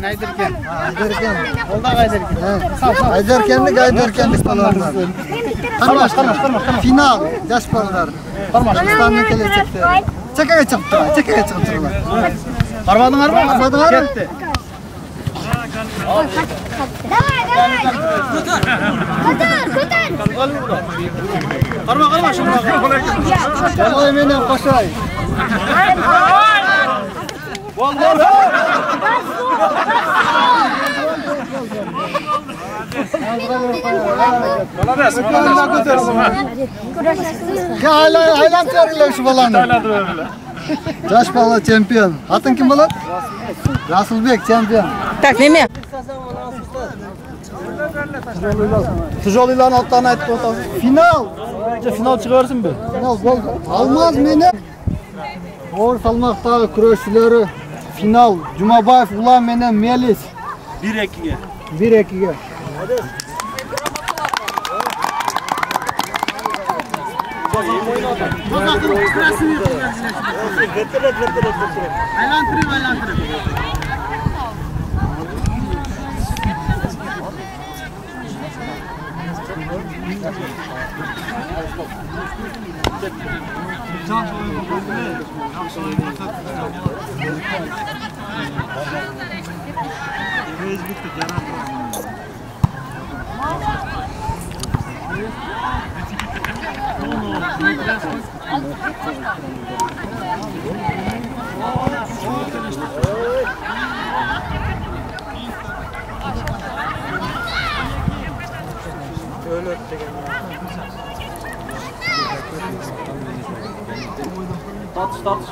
Ayderken. Ayderken. Olda Ayderken. Ayderkenlik falan var. Karmaş. Final. Yaş ballar. Pakistan'dan gelecekti. Çekeye çıktılar. Karmadın var mı? Gitti. Karma şuna. Vallahi benim koşay. Aylan terler şu balanı. Yaş balla çempiyon. Atın kim balan? Rasulbek çempiyon. Так, неме? Tujoluyla alttan aytып отабыз. Final. Final çıkarsın be. Final oldu. Almaz meni. Ağır salmaqtagi kurashchileri final. Jumabayev Ulan menen Melis. 1-2'ge. 1-2'ge. Aylandırın. Tatış.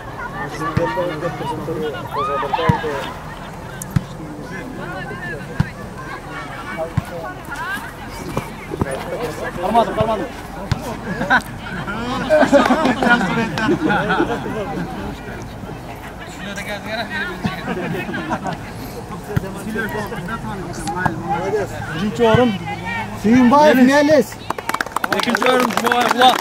Kalmadım. Birinci orun Suyunbayev Melis. İkinci orun Jumabayev Ulan.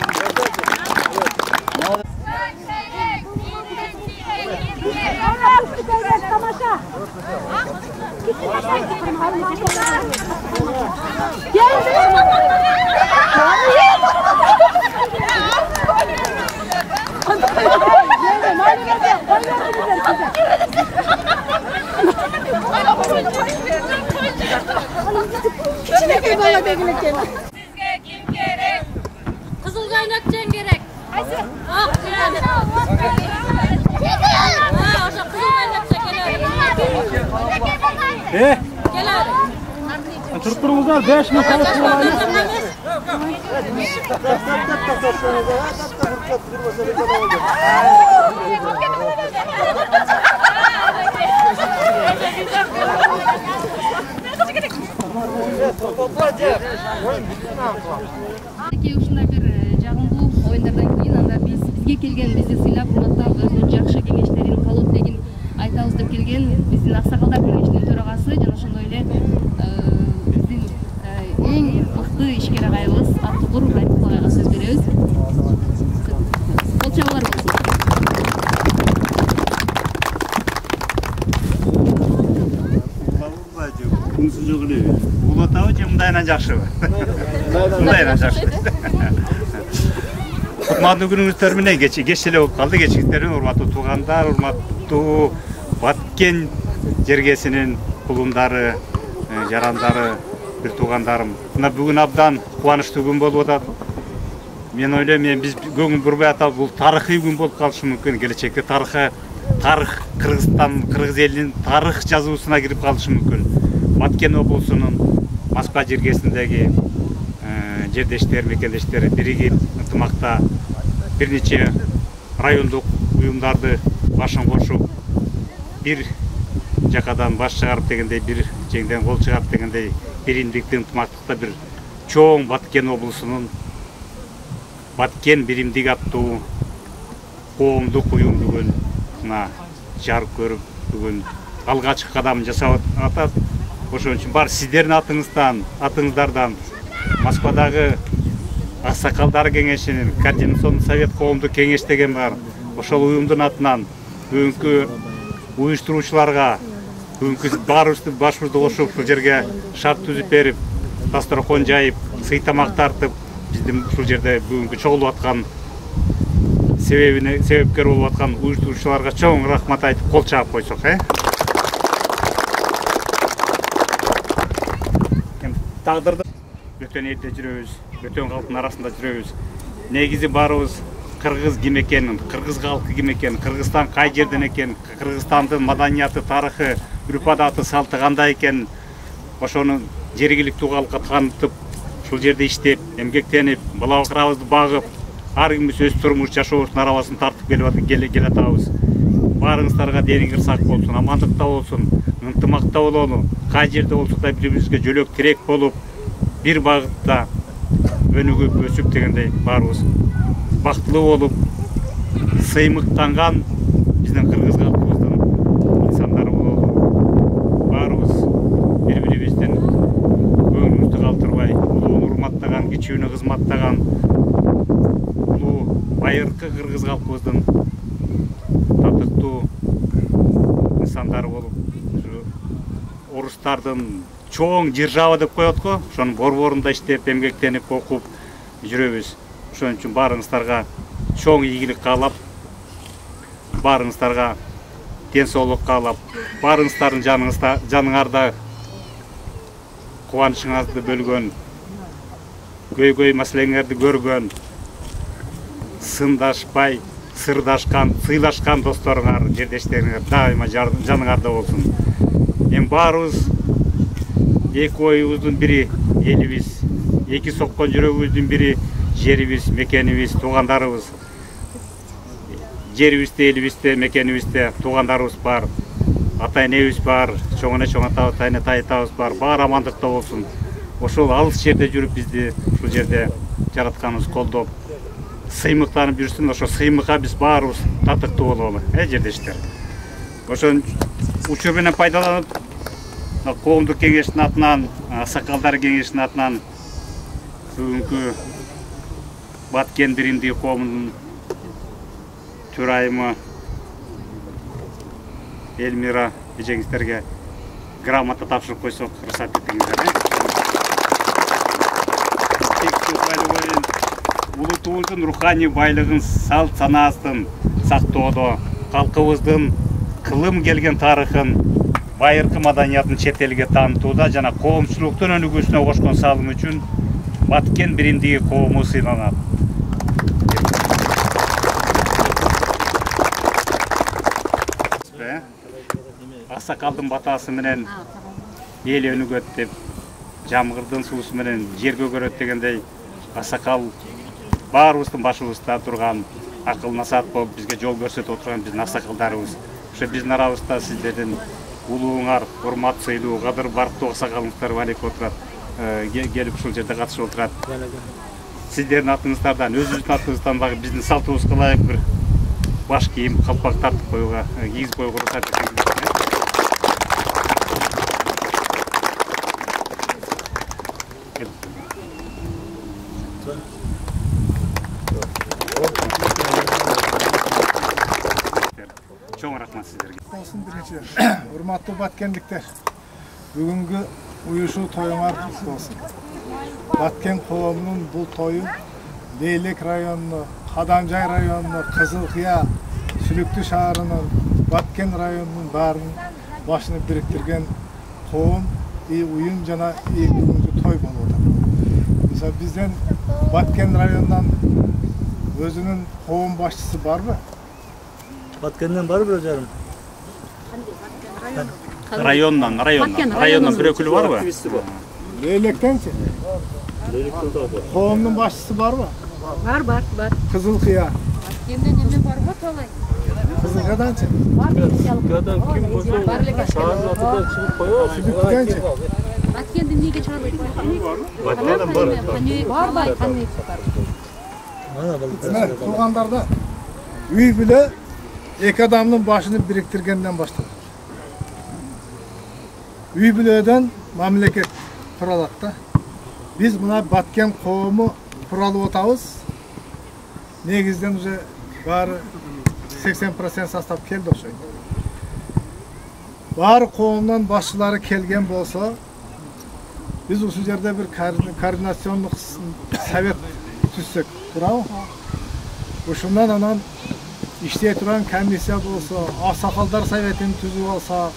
Sizge kim gerek? Kızıl kaynatacaksın gerek. Ah, yani. Kızıl kaynatacaksın gel. Gel abi. Türk kurumuzlar 5 mi kalır? Ушундай бир жагымдуу оюндардан кийин анда бизге келген, бизди сыйлап, урматтап, өзүнүн жакшы кеңештерин, каалоо тилегин айтабыз деп келген биздин Аксакалдар кеңешинин төрагасы жана ошондой эле биздин эң мыкты ишкер агайыбыз Аттыкур Райымкул агайга сөз беребиз. Кол чабуулар болсун. Күнсүз жок эле. Улатабы же мындайынан жакшыбы? Мындайынан жакшы. Кутмандуу күнүңүздөр менен кеч эле болуп калды. Кечиктериң урматтуу туугандар, урматтуу Баткен жергесинин кулундары, жарандары, бир туугандарым. Мына бүгүн абдан кубанычтуу күн болуп атат. Мен ойлойм, биз көңүл бурбай атабыз, бул тарыхый күн болуп калышы мүмкүн. Келечекте тарых Кыргызстан, кыргыз элинин тарых жазуусуна кирип калышы мүмкүн. Баткен облусунун Москва жергесиндеги жердештер, мекендештер биригип ынтымакта бир нече райондук уюмдарды башын кошуп, бир жакадан баш чыгарып дегендей, бир жеңден кол чыгарып дегендей, биримдикти ынтымактыкта бир чоң Баткен облусунун Баткен биримдик аттуу коомдук уюм бүгүн жарык көрүп, бүгүн алгачкы кадамын жасап атат. Ошон үчүн бар сиздердин атыңыздардан Москвадагы Аксакалдар кеңешинин координационный совет коомдук кеңеш деген бар. Ошол уюмдун атынан бүгүнкү уюштуруучуларга, бүгүнкү баарыбызды башыбызды кошуп ушул жерге шарт түзүп берип, дасторкон жайып, сый тамак тартып, биздин ушул жерде бүгүнкү чогулуп аткан себепкер болуп аткан уюштуруучуларга чоң рахмат айтып, кол чаап койсок, Тагдырды бөтөн элде жүрөбүз, бөтөн калктын арасында жүрөбүз. Негизи баарыбыз кыргыз ким экенин, кыргыз калкы ким экенин, Кыргызстан кай жерден экенин, Кыргызстандын маданияты, тарыхы, үрп-адаты, салты кандай экенин, ошону жергиликтүү калкка таанытып, ушул жерде иштеп, эмгектенип, бала бакырабызды багып, ар кимибиз өз турмуш жашообуздун арабасын тартып келатабыз. Баарыңыздарга дениңиз сак болсун, амандыкта болсун, ынтымакта бололу, кай жерде болсо да бири-бирибизге жөлөк тирек болуп, бир багытта өнүгүп, өсүп дегендей баарыбыз бактылуу болуп, сыймыктанган биздин кыргыз калкыбыздын инсандары бололу. Баарыбыз бири-бирибиздин көңүлүбүздү калтырбай, улууну урматтаган, кичүүнү кызматтаган, улуу байыркы кыргыз калкыбыздын татыктуу инсандары болуп, орустардын чоң держава деп коет го, ошонун борборунда иштеп, эмгектенип, окуп жүрөбүз. Ошон үчүн баарыңыздарга чоң ийгилик каалап, баарыңыздарга ден соолук каалап, баарыңыздардын жаныңарда кубанычыңарды бөлгөн, көйгөй маселеңерди көргөн, сындашпай, сырдашкан, сыйлашкан досторуңар, жердештериңер дайыма жаныңарда болсун. Баарыбыз эки оюбуздун бири элибиз, эки соккон жүрөгүбүздүн бири жерибиз, мекенибиз, туугандарыбыз. Жерибизде, элибизде, мекенибизде туугандарыбыз бар, ата-энебиз бар, чоң эне, чоң ата, тайне, тайытабыз бар, баары амандыкта болсун. Ошол алыс жерде жүрүп бизди ушул жерде жаратканыбыз колдоп, сыймыктанып жүрсүн. Ошо сыймыкка биз баарыбыз татыктуу бололу, жердештер. Ошон учур менен пайдаланып, коомдук кеңештин атынан, Аксакалдар кеңешинин атынан бүгүнкү Баткен биримдиги коомунун төрайымы Элмира эжеңиздерге грамота тапшырып койсок, уруксат этиңиздер. Улутубуздун руханий байлыгын, салт санаасын сактоодо, калкыбыздын кылым келген тарыхын, байыркы маданиятын чет элге таанытууда жана коомчулуктун өнүгүүсүнө кошкон салымы үчүн Баткен биримдиги коому сыйланат. Аксакалдын батасы менен эл өнүгөт деп, жамгырдын суусу менен жер көгөрөт дегендей, Аксакал баарыбыздын башыбызда турган, акыл насаат болуп бизге жол көрсөтүп отурган биздин аксакалдарыбыз. Ошо биздин арабызда сиздердин улууңар, урмат, сыйлуу, кадыр барктуу аксакалыңыздар балек отурат, келип ушул жерде катышып отурат. Сиздердин атыңыздардан, өзүбүздүн атыбыздан дагы биздин салтыбызга ылайык бир баш кийим, калпак тартып коюуга, кийгизип коюуга уруксат этилген. Чоң рахмат сиздерге. Болсын биринчи. Урматтуу баткендиктер. Бүгүнкү уюшуу тоюңар болсын. Баткен коомунун бул тою Лейлек районунун, Кадамжай районунун, Кызылкыя, Сүлүктүү шаарынын, Баткен районунун баарын башыны бириктирген коом уюм жана бүгүнкү той болуп атат. Мисалы бизден Баткен районунан өзүнүн коом башчысы барбы? Баткенден бар бир жарым. Райондан бир өкүлү барбы? Лейлектенчи? Коомдун башчысы барбы? Бар. Кызылкыя. Баткенден эме барбы талай? Кызылкыяданчы? Сүлүктүдөнчү? Баткенде эмнеге чыгарбайт? Баткенден бар. Мына туугандарда үй бүлө эки адамдын башыны бириктиргенден башталат. Үй бүлөдөн мамлекет куралат да. Биз мына Баткен коому куралып атабыз. Негизден уже баары 80% состав келди окшойт. Баары коомдон башчылары келген болсо, биз ушул жерде бир координациондук совет түзсөк, туурабы? Ушундан анан иштей турган комиссия болсо, аксакалдар советин түзүп алса,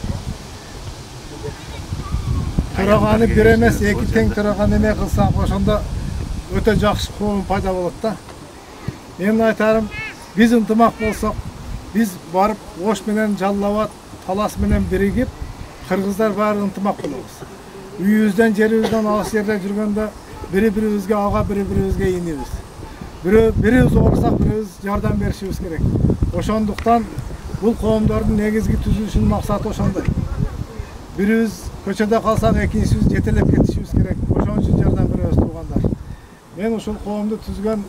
төраганы бир эмес, эки тең төраганы эме кылсак, ошондо өтө жакшы коом пайда болот да. Мен айтарым, биз ынтымак болсок, биз барып Ош менен Жалал Абад, Талас менен биригип, кыргыздар баары ынтымак болобуз. Үйүбүздөн, жерибизден алыс жерде жүргөндө бири-бирибизге ага, бири-бирибизге инибиз. Бирибиз оорусак, бирибиз жардам беришибиз керек. Ошондуктан бул коомдордун негизги түзүлүшүнүн максаты ошондой. Бирибиз көчөдө калсак, экинчибиз жетелеп кетишибиз керек. Ошон үчүн жардам беребиз туугандар. Мен ушул коомду түзгөн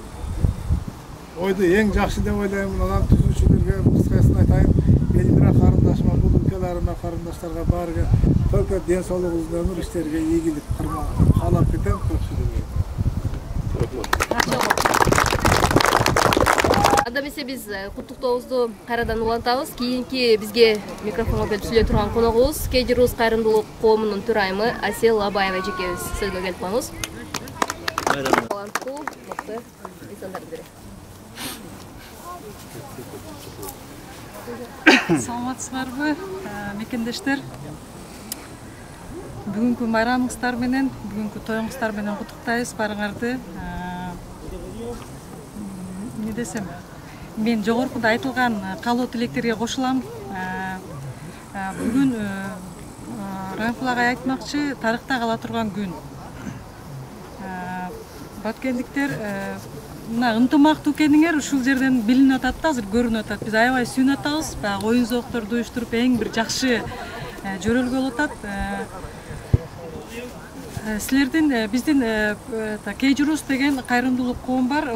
ойду эң жакшы деп ойлойм. Анан түзүүчүлөргө кыскасын айтайын. Элмира карындашыма, бул өлкөлөрүмө, карындаштарга баарыга только ден соолугубузга, өмүр иштерге ийгилик каалап кетем. Анда эмесе биз куттуктообузду кайрадан улантабыз. Кийинки бизге микрофонго келип сүйлөй турган коногубуз Кежирус кайрымдуулук коомунун төрайымы Асел Абаева жекебиз. Сөзгө келип коебуз. Баланттуу, мыкты инсандарды берет. Саламатсыздарбы, мекендештер? Бүгүнкү майрамыңыздар менен, бүгүнкү тоюңуздар менен куттуктайбыз баарыңарды. Не десем, мен жогоркуда айтылган каалоо тилектерге кошулам. Бүгүн Райымкул агай айтмакчы, тарыхта кала турган күн. Баткендиктер мына ынтымактуу экениңер ушул жерден билинип атат да, азыр көрүнүп атат. Биз аябай сүйүнүп атабыз. Баягы оюн зоокторду уюштуруп эң бир жакшы жөрөлгө болуп атат. Силердин биздин Кежирус деген кайрымдуулук коом бар.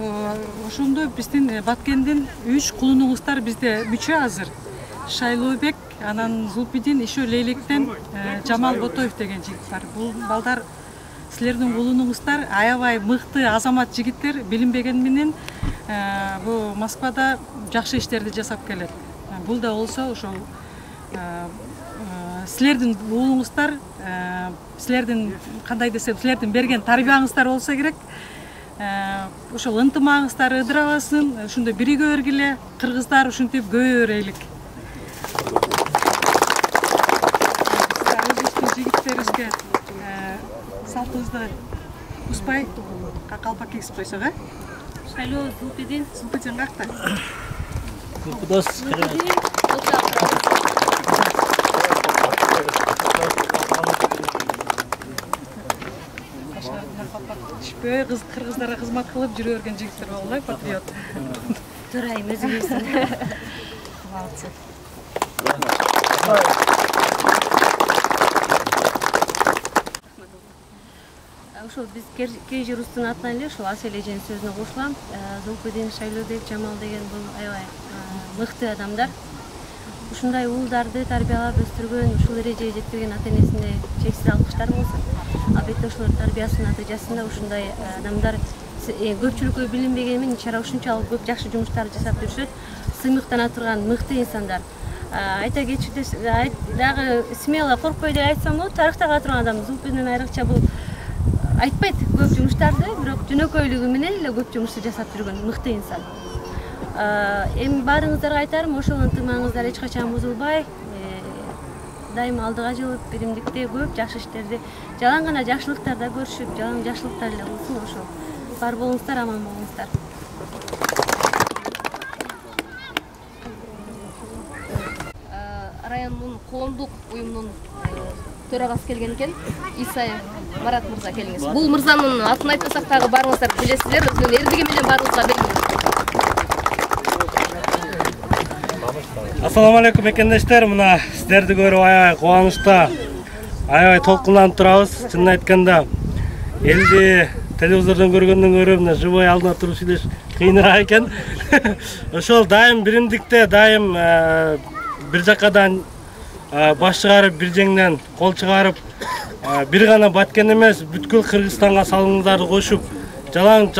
Ошондо биздин Баткендин 3 кулунуңуздар бизде мүчө азыр. Шайлообек, анан Зулпидин, еще Лейлектен Жамал Ботоев деген жигит бар. Бул балдар силердин кулунуңуздар аябай мыкты азамат жигиттер, билинбеген менен бул Москвада жакшы иштерди жасап келет. Бул да болсо ошол силердин уулуңуздар, силердин кандай десем, силердин берген тарбияңыздар болсо керек. Ошол ынтымагыңыздар ыдырабасын, ушундай бириге бергиле, кыргыздар ушинтип көбөйө берелик. Жигиттерибизге салтыбызды узбай калпак кийгизип койсок, Шайлоо Зулпидин какта? Түшпөй кыргыздарга кызмат кылып жүрө берген жигиттер болду, патриот. Төрайым өзүңүздүн. Молодцы. Ошол биз Кежирустун атынан эле ошол Асел эженин сөзүнө кошулам. Зулпидин, Шайлообек, Жамал деген бул аябай мыкты адамдар. Ушундай уулдарды тарбиялап өстүргөн, ушул эрежеге жеткирген ата-энесине чексиз алкыштар болсун. Албетте ошолор тарбиясынын натыйжасында ушундай адамдар көпчүлүккө билинбегенмен ичара ушунчалык көп жакшы жумуштарды жасап жүрүшөт. Сыймыктана турган мыкты инсандар. Айта кетчү дагы смело коркпой деле айтсам болот, тарыхта кала турган адам Зулпиндин айрыкча бул айтпайт көп жумуштарды, бирок жөнөкөйлүгү менен эле көп жумушту жасап жүргөн мыкты инсан. Эми баарыңыздарга айтарым, ошол ынтымагыңыздар эч качан бузулбай, дайыма алдыга жылып, биримдикте көп жакшы иштерди, жалаң гана жакшылыктарда көрүшүп, жалаң жакшылыктар эле болсун ошол. Бар болуңуздар, аман болуңуздар. Райондун коомдук уюмунун төрагасы келген экен, Исаев Марат мырза келиңиз. Бул мырзанын атын айтпасак дагы баарыңыздар билесиздер, өзүнүн эрдиги менен баарыбызга белгилүү. Ассаламу алейкум мекендештер, мына сиздерди көрүп аябай кубанычта, аябай толкунланып турабыз. Чынын айтканда, элди телевизордон көргөндөн көрө мына живой алдына туруп сүйлөш кыйыныраак экен. Ошол дайым биримдикте, дайым бир жакадан баш чыгарып, бир жеңден кол чыгарып, бир гана Баткен эмес, бүткүл Кыргызстанга салымыңыздарды кошуп, жалаң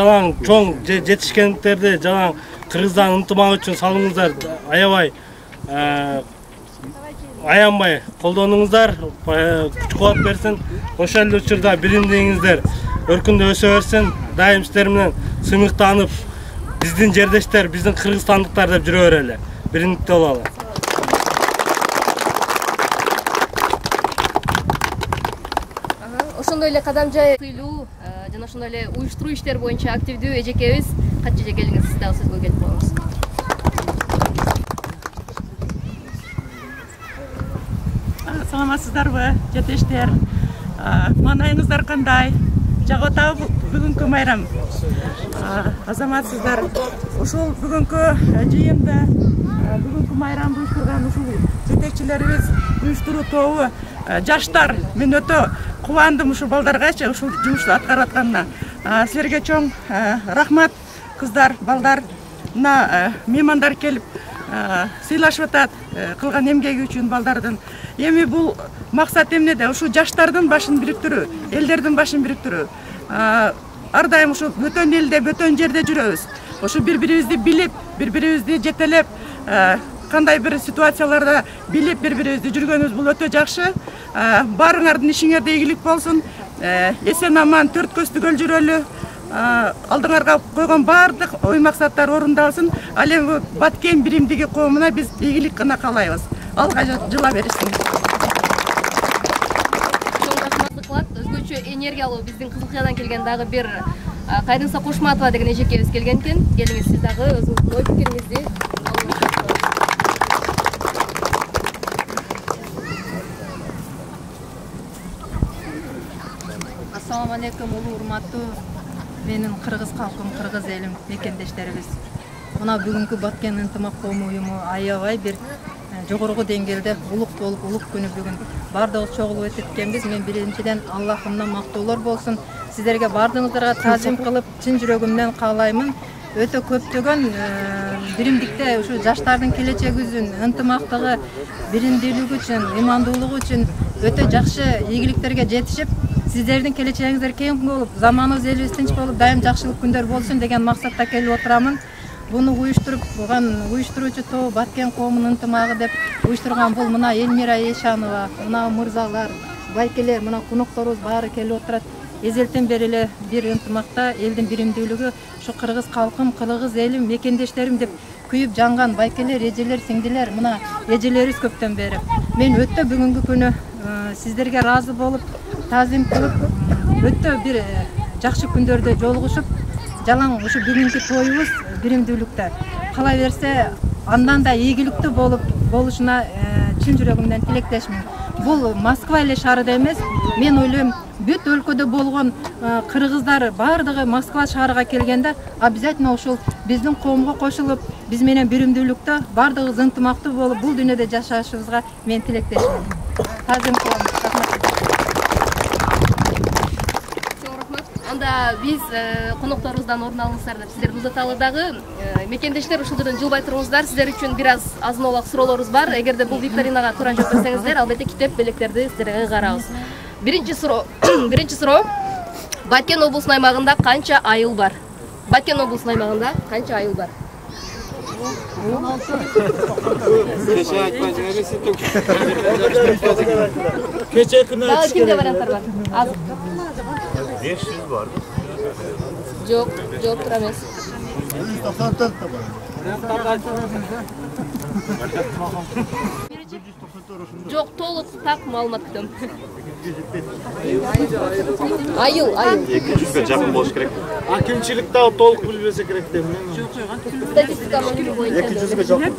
чоң жетишкендиктерди, жалаң Кыргызстан ынтымагы үчүн салымыңыздар аябай аянбай колдонуңуздар, күч-кубат берсин. Ошол эле учурда биримдигиңиздер өркүндө өсө берсин. Дайым сиздер менен сыймыктанып, биздин жердештер, биздин кыргызстандыктар деп жүрө берели. Биримдикте болалы. Ошондой эле кадамжай тыйлуу жана ошондой эле уюштуруу иштер боюнча активдүү эжекебиз Катчыже келиңиз, сиз дагы сөзгө келип коюңуз. Саламатсыздарбы, жетештер? Маанайыңыздар кандай? Жагып атабы бүгүнкү майрам? Азаматсыздар. Ушул бүгүнкү жыйында, бүгүнкү майрамды уюштурган ушул жетекчилерибиз, уюштуруу тобу, жаштар, мен өтө кубандым ушул балдаргачы ушул жумушту аткарып атканына. Силерге чоң рахмат, кыздар, балдар. Мына меймандар келип сыйлашып атат кылган эмгеги үчүн балдардын. Эми бул максат эмнеде? Ушу жаштардын башын бириктирүү, элдердин башын бириктирүү. Ар дайым ушу бөтөн элде, бөтөн жерде жүрөбүз. Ушу бири-бирибизди билип, бири-бирибизди жетелеп, кандай бир ситуацияларда билип бири-бирибизди жүргөнүбүз бул өтө жакшы. Баарыңардын ишиңерде ийгилик болсун. Эсен аман төрт көздү көл жүрөлү. Алдыңарга койгон баардык ой максаттар орундалсын. Ал эми Баткен биримдиги коомуна биз ийгилик гана каалайбыз. Алга жыла беришсин. Чоң рахмат кылат. Өзгөчө энергиялуу биздин Кызылкаядан келген дагы бир Кайрынса Кошматова деген эжекебиз келген экен. Келиңиз, сиз дагы өзүңүздүн ой пикириңизди Assalamu alaikum, улуу урматтуу менин кыргыз калкым, кыргыз элим, мекендештерибиз. Мына бүгүнкү Баткен ынтымак коому уюму аябай бир жогорку деңгээлде улук болуп, улук күнү бүгүн бардыгыбыз чогулуп өткөнбүз. Мен биринчиден Аллахымдан мактоолор болсун. Сиздерге бардыгыңыздарга таазим кылып, чын жүрөгүмдөн каалаймын. Өтө көптөгөн биримдикте ушу жаштардын келечеги үчүн, ынтымактыгы, биримдүүлүгү үчүн, имандуулугу үчүн өтө жакшы ийгиликтерге жетишип, сиздердин келечегиңиздер кең болуп, заманыбыз элибиз тынч болуп, дайым жакшылык күндөр болсун деген максатта келип отурамын. Буну уюштуруп кылган уюштуруучу тобу Баткен коомунун ынтымагы деп уюштурган бул мына Элмира Эшанова, мына мырзалар, байкелер, мына конокторубуз баары келип отурат. Эзелтен бери эле бир ынтымакта элдин биримдүүлүгү, ушу кыргыз калкым, кыргыз элим, мекендештерим деп күйүп жанган байкелер, эжелер, сиңдилер, мына эжелерибиз көптөн бери. Мен өтө бүгүнкү күнү сиздерге ыраазы болуп, таазим кылып, өтө бир жакшы күндөрдө жолугушуп, жалаң ушу бүгүнкү тоюбуз биримдүүлүктө кала берсе, андан да ийгиликтүү болушуна чын жүрөгүмдөн тилектешмин. Бул Москва эле шаарында эмес, мен ойлойм, бүт өлкөдө болгон кыргыздар баардыгы Москва шаарына келгенде обязательно ушул биздин коомго кошулуп, биз менен биримдүүлүктө баардыгыбыз ынтымактуу болуп, бул дүйнөдө жашашыбызга мен тилектешмин. Таазим кылам. анда биз конокторубуздан орун алыңыздар деп сиздерди узаталы дагы. Мекендештер, ушул жерден жылбай туруңуздар. Сиздер үчүн бир аз азын-аулак суроолорубуз бар. Эгерде бул викторинага туура жооп берсеңиздер, албетте китеп белектерди сиздерге кайгарабыз. Биринчи суроо. Баткен облусунун аймагында канча айыл бар? Баткен облусунун аймагында канча айыл бар? Кече айтпайсың эмес экен. Кече күнү. Дагы кимде варианттар бар? Аз. 500 бар. Жок, жооп тура эмес. 194 да бар. Жок, толук так маалымат күтөм. Айыл. 200га жакын болуш керек. Акимчилик дагы толук билбесе керек деп мен. Статистика боюнча 200га жакын.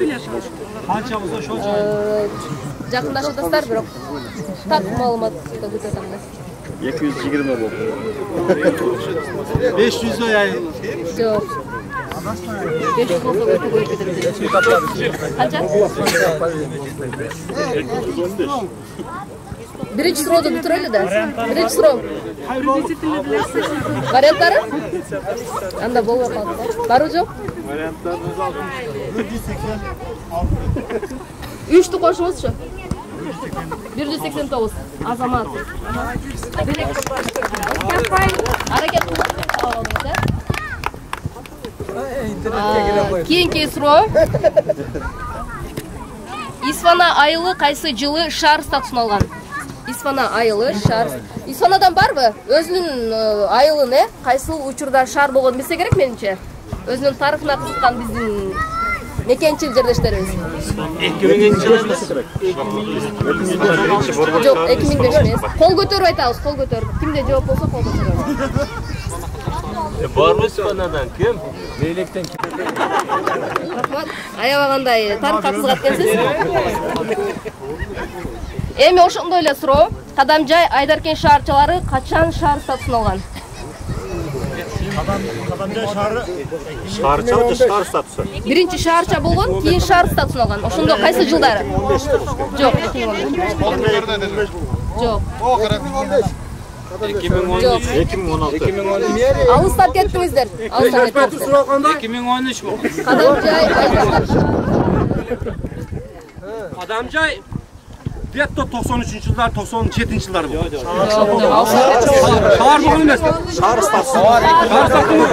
Канча болсо ошончо. Жакындашып атасыздар, бирок так маалымат күтөп атам да. 220 болду. 500 айыл. Жок. 500 болсо өтө көп кетет. Канча? Биринчи суроону бүтүрөлү да. Биринчи суроо. Варианттары? Анда болбой калды. Барбы жок? Варианттарыбыз алдым. 3тү кошуңузчу. 189. Азамат. Аракет кылыңыз. Кийинки суроо. Исфана айылы кайсы жылы шаар статусун алган? Исфана айылы шаар. Исфанадан барбы? Өзүнүн айылын кайсы учурда шаар болгон билсе керек менимче. Өзүнүн тарыхына кызыккан биздин мекенчил жердештерибиз. 2000-жылы эмес керек. Жок, 2005 эмес. Кол көтөрүп айтабыз, кол көтөрүп. Кимде жооп болсо кол көтөрөбүз. Барбы Исфанадан ким? Мейлектен ким? Рахмат. Аябагандай тарыхка кызыгат экенсиз. Эми ошондой эле суроо. Кадамжай Айдаркен шаарчалары качан шаар статусун алган? Кадамжай шаары шаарча шаар статусу. Биринчи шаарча болгон, кийин шаар статусун алган. Ошондо кайсы жылдары? Жок, 2015. Жок. 2016. Алыстап кеттиңиздер. Алыстап кеттиңиздер. 2013 бу. Кадамжай Айдаркен. Кадамжай Детто 93-жылдар, 97-жылдар бу. Шаар болгон эмес. Шаар статусу. Шаар статусу.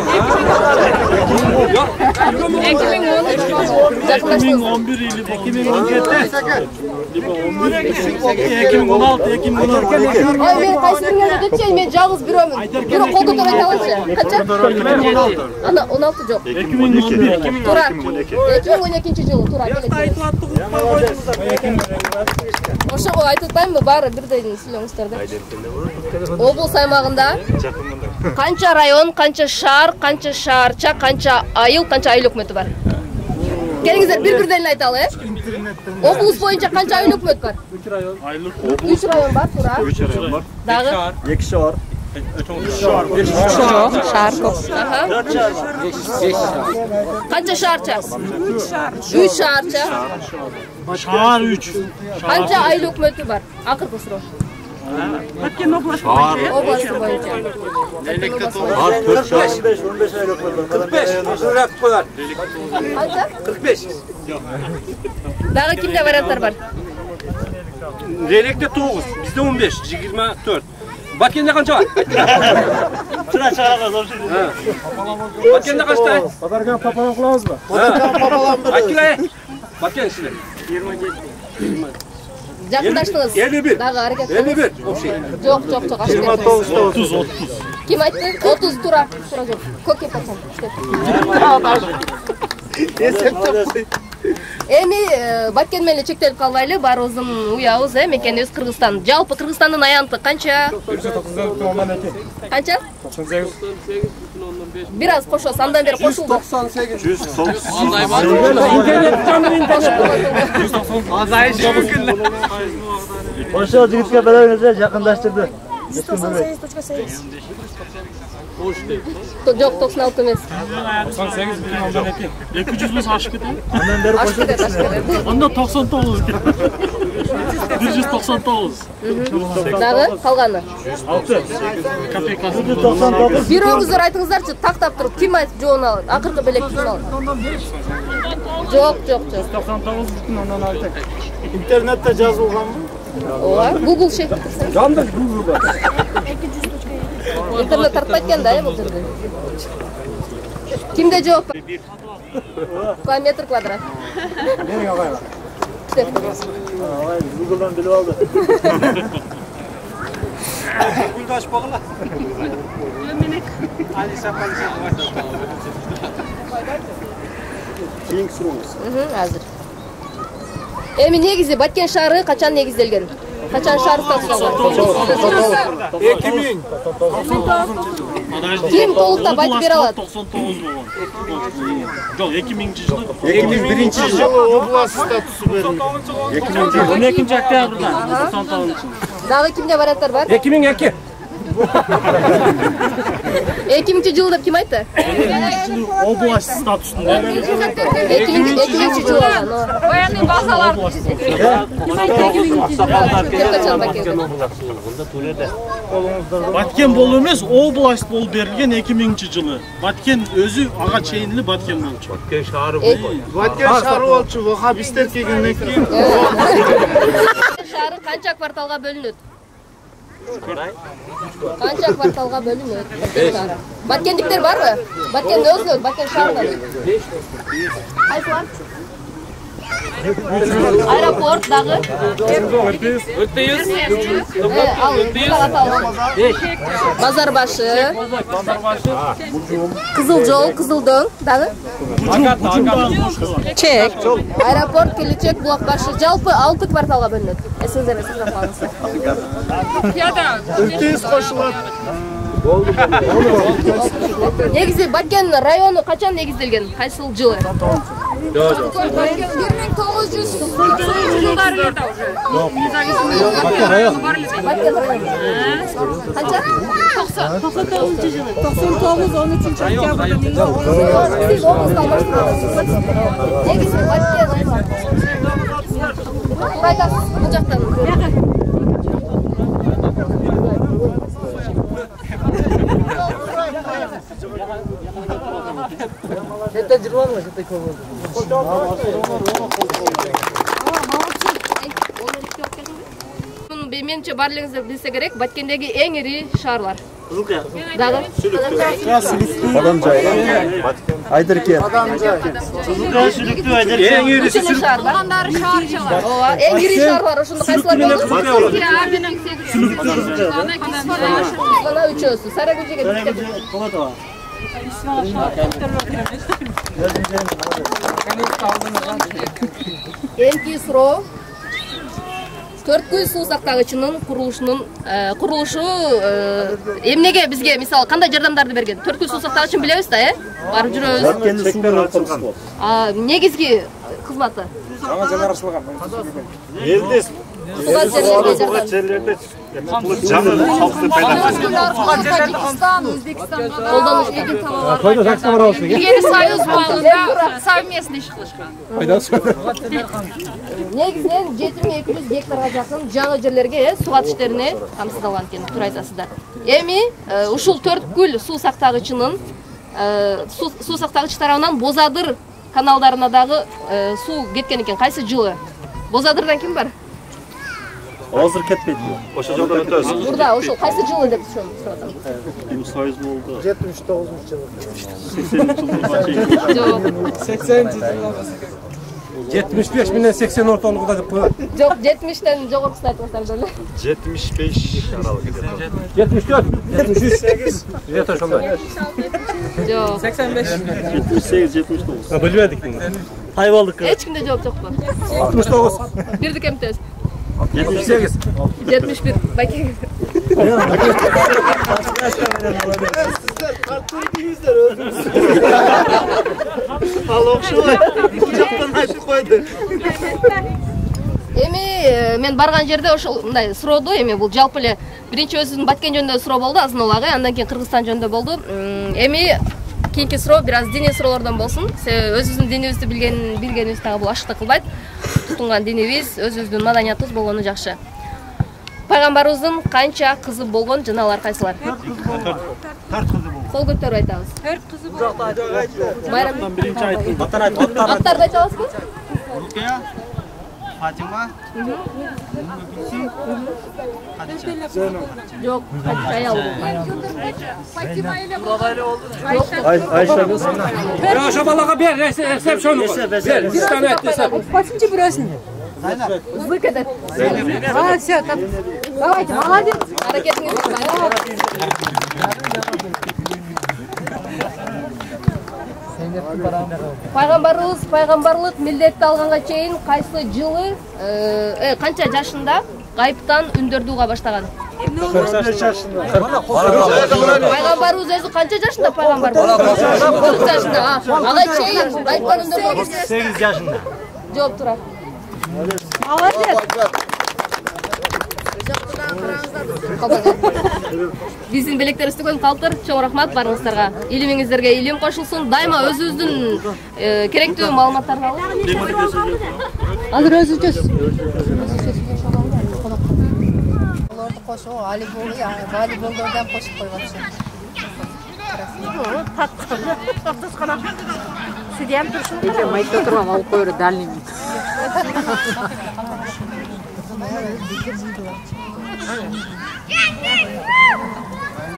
2011 или 2016, 2016. Ай, мен кайсы бириңерди кетчи, мен жалгыз бирөмүн. Бирок кол көтөрүп айта алачы. Канча? 2016. Ана 16 жок. 2011. Туура. 2012-жылы туура. Ошого айтып атпаймынбы, баары бирдей сүйлөңүздөр да. Облус аймагында канча район, канча шаар, канча шаарча, канча айыл өкмөтү бар? Келиңиздер бир-бирден айталы, Облус боюнча канча айыл өкмөт бар? 3 район. 3 район бар, туура. 3 район бар. Дагы 2 шаар. Шаар көп. Канча шаарча? 3 шаарча. Шаар 3. Канча айыл өкмөтү бар? Акыркы суроо. Баткен областы боюнча. Бар 4 шаар. 15 айыл өкмөт бар. 45. Журап койлар. Канча? 45. Дагы кимде варианттар бар? Релекте 9, бизде 15, 24. Баткенде канча бар? Тура чыгарга болчу. Баткенде канча? Базарга папалам кылабызбы? Айткиле. Баткен силер. 27. Жакындаштыңыз. 51. Дагы аракет. 51. Общий. Жок. 29. Ким айтты? 30 тура. Тура жок. Көк кеп атсам. Эми Баткен менен чектелип калбайлы, баарыбыздын уябыз, мекенибиз Кыргызстан. Жалпы Кыргызстандын аянты канча? 198. Канча? 98. Бир аз кошосуз, андан бери кошулду. 98. 198. Азайышы мүмкүн. Ошол жигитке беребиз, жакындаштырды. 198.8. Жок, 96 эмес. 98 202. 200 болсо ашып кетеби? Андан бери кошулду. Анда 99. 199. Дагы калганы? 6 копейкасы. Бирөөңүздөр айтыңыздарчы, тактап туруп ким айтып жоона алат? Акыркы белек ким алат? Жок. 99,6. Интернетте жазылганбы? Ооба, Google шекип турсаң. Жандыр Google-да. Интернет тартпайт экен да, бул жерде. Кимде жооп? Метр квадрат. Менин агайга. Google'dan bilip aldı. Google açpagıla. Ali sapal King surumuz. Азыр. Эми негизи Баткен шаары качан негизделген? Качан шаар статусу алган? 2000. Ким толуктап айтып бере алат? 99 болгон. Жок, 2000-жылы. 2001-жылы область статусу берилди. 12-октябрда 99-жылы. Дагы кимде варианттар бар? 2002. 2000-жылы деп ким айтты? Область статусунда. 2000-жылы алган. Военный базалар. Баткен болуу эмес, область болуп берилген 2000-жылы. Баткен өзү ага чейинли Баткен болчу. Баткен шаары болчу. Вахабистер келгенден кийин. Шаары канча кварталга бөлүнөт? Канча кварталга бөлүнөт? Баткендиктер барбы? Баткенде өзүнөт, Баткен шаарынан. Кайсылар? Аэропорт дагы? 400. Базар башы. Кызыл жол, Кызыл дөң дагы? Чек. Аэропорт, Келечек, Булак башы. Жалпы 6 кварталга бөлүнөт. Эсиңизде сактап калыңыздар. 400 кошулат. Негизи Баткен району качан негизделген? Кайсыл жылы? 1900-жылдар эле уже. Баткен район. Баткен район. Канча? 99-жылы. 13-октябрда негизи Баткен район. Тура айтасыз, бул жактан. Жетте жүрбөңүз, жетте көбөй. Менимче барлыгыңыздар билсе керек, Баткендеги эң ири шаарлар. Кызылкая. Дагы? Адамжай. Айдыркен. Кызылкая, Сүлүктүү, Айдыркен. Эң ири шаар. Багандары шаарчалар. Ооба, эң ири шаарлар ошондо кайсылар болду? Сүлүктүү, Кызылкая. Мына үчөөсү. Сарагүлжеге Сарагүлжө Колотова. Эмки суроо 400 суу сактагычынын курулушу эмнеге бизге мисалы кандай жардамдарды берген? 400 суу сактагычын билебиз да, барып жүрөбүз. Баткенди суу менен курган. Негизги кызматы. Жаңа жаңарышылган. Элде Суга жерлерде жаңы халкты Таджикистан, Өзбекстан. колдонуш эгин табалар. Койдо жакшы барабыз. Эгер союз багында совместный иш кылышкан. Негизинен 7200 гектарга жакын жаңы жерлерге суу иштерине камсыздалган экен, туура айтасыздар. Эми ушул 4 суу сактагычынын суу сактагыч тарабынан Бозадыр каналдарына дагы суу кеткен экен. Кайсы жылы? Бозадырдан ким бар? Азыр кетпейт. Ошо жолдон өтөбүз. Мурда ошол кайсы жылы деп сурап атам. Союз болду. 79-жылы. 80-жылы. 75 менен 80 ортолугуда деп коет. Жок, 70тен жогорусун айтып атам деле. 75 аралык. 74, 78. Жете ошондой. Жок. 85. 78, 79. Билбедик муну. Айбалдык. Эч кимде жооп жокпу? 69. Бирдик эмтебиз. 78. 71. Баке. Эми мен барган жерде ошол мындай суроодо эми бул жалпы эле биринчи өзүнүн Баткен жөнүндө суроо болду, азын улагы, андан кийин Кыргызстан жөнүндө болду. Эми кийинки суроо бир аз диний суроолордон болсун. Себеби өзүбүздүн динибизди билгенибиз дагы бул ашыкты кылбайт. тутунган динибиз, өзүбүздүн маданиятыбыз болгону жакшы. Пайгамбарыбыздын канча кызы болгон жана алар кайсылар? 4 кызы болгон. Кол көтөрүп айтабыз. 4 кызы болгон. Байрам биринчи айттым. Аттарды айта аласызбы? Рукия, Фатима, Хадича. Жок, аял. Фатима эле Айша. Ошо балага бер, эсеп шону. Бер, Почти бросни. Выкатать. А, все, давайте, молодец. Пайгамбарыбыз пайгамбарлык милдетти алганга чейин кайсы жылы, канча жашында гайыптан үндөрдү уга баштаган? 45 жашында. Пайгамбарыбыз өзү канча жашында пайгамбар болду? 40 жашында. Ага чейин гайыптан үндөрдү 8 жашында. жооп турат. Молодец. Биздин белектерибизди көң калтыр, чоң рахмат барыңыздарга. Илимиңиздерге илим кошулсун. Дайыма өзүбүздүн керектүү маалыматтарды алып. Азыр өзүчөз. Оларды кошуу волейболдордон кошуп койгончу. Судьям пришел. Я майка турам алып койру дальний.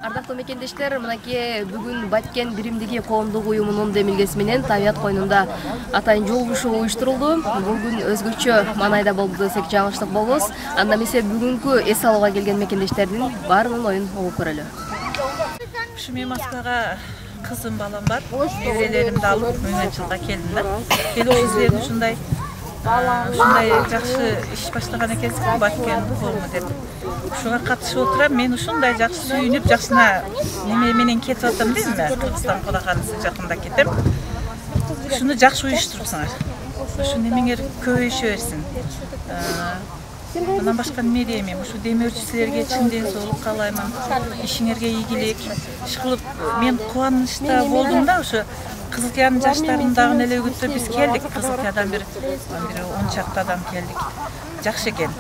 Ардактуу мекендештер, мынакей бүгүн Баткен биримдиги коомдук уюмунун демилгеси менен табият койнунда атайын жол кушуу уюштурулду. Бул күн өзгөчө маанайда болду десек жаңылыштык болбос. Анда эмесе бүгүнкү эс алууга келген мекендештердин баарынын оюн угуп көрөлү. Ушу мен Москвага кызым балам бар. Неберелеримди алып мына жылга келдим да. Келип силердин ушундай жакшы иш баштаган экенсиз, Баткен коому деп. Ушуга катышып отурам. Мен ушундай жакшы сүйүнүп, жакшына неме менен кетип атам деймби? Кыргызстан кудаканысы жакында кетем. Ушуну жакшы уюштурупсуңар. Ушу немеңер көбөйүшө берсин. Андан башка неме дейм? Ушу демөөрчү силерге чын ден соолук каалаймын. Ишиңерге ийгилик. Ишкылып мен кубанычта болдум да, ушу Кызылкиянын жаштарындагы эле үгүттө биз келдик. Кызылкиядан бир 10 чакты адам келдик. Жакшы экен.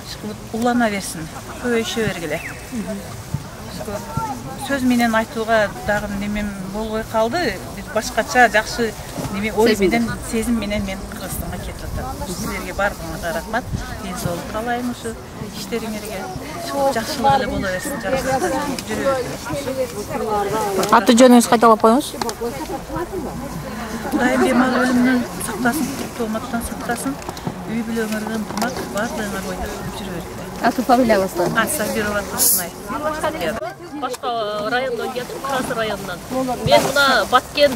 Ишкылып улана берсин, көбөйүшө бергиле. Сөз менен айтууга дагы немем болбой калды. Бир башкача жакшы неме ой менен, сезим менен мен Кыргызстанга кетип атам. Силерге баарыңызга рахмат. Ден соолук каалайм, ушу иштериңерге жакшылык эле боло берсин. Аты жөнүңүздү кайталап коюңуз. Кудайым бемал өлүмдөн сактасын, тооматтан сактасын. Үй бүлөңөргө ынтымак, баардыгыңар ойдошуп жүрө бергиле. Аты фамилияңызды? Сабирова Тушнай. Башка райондон келдим, Карасы районунан. Мен мына Баткен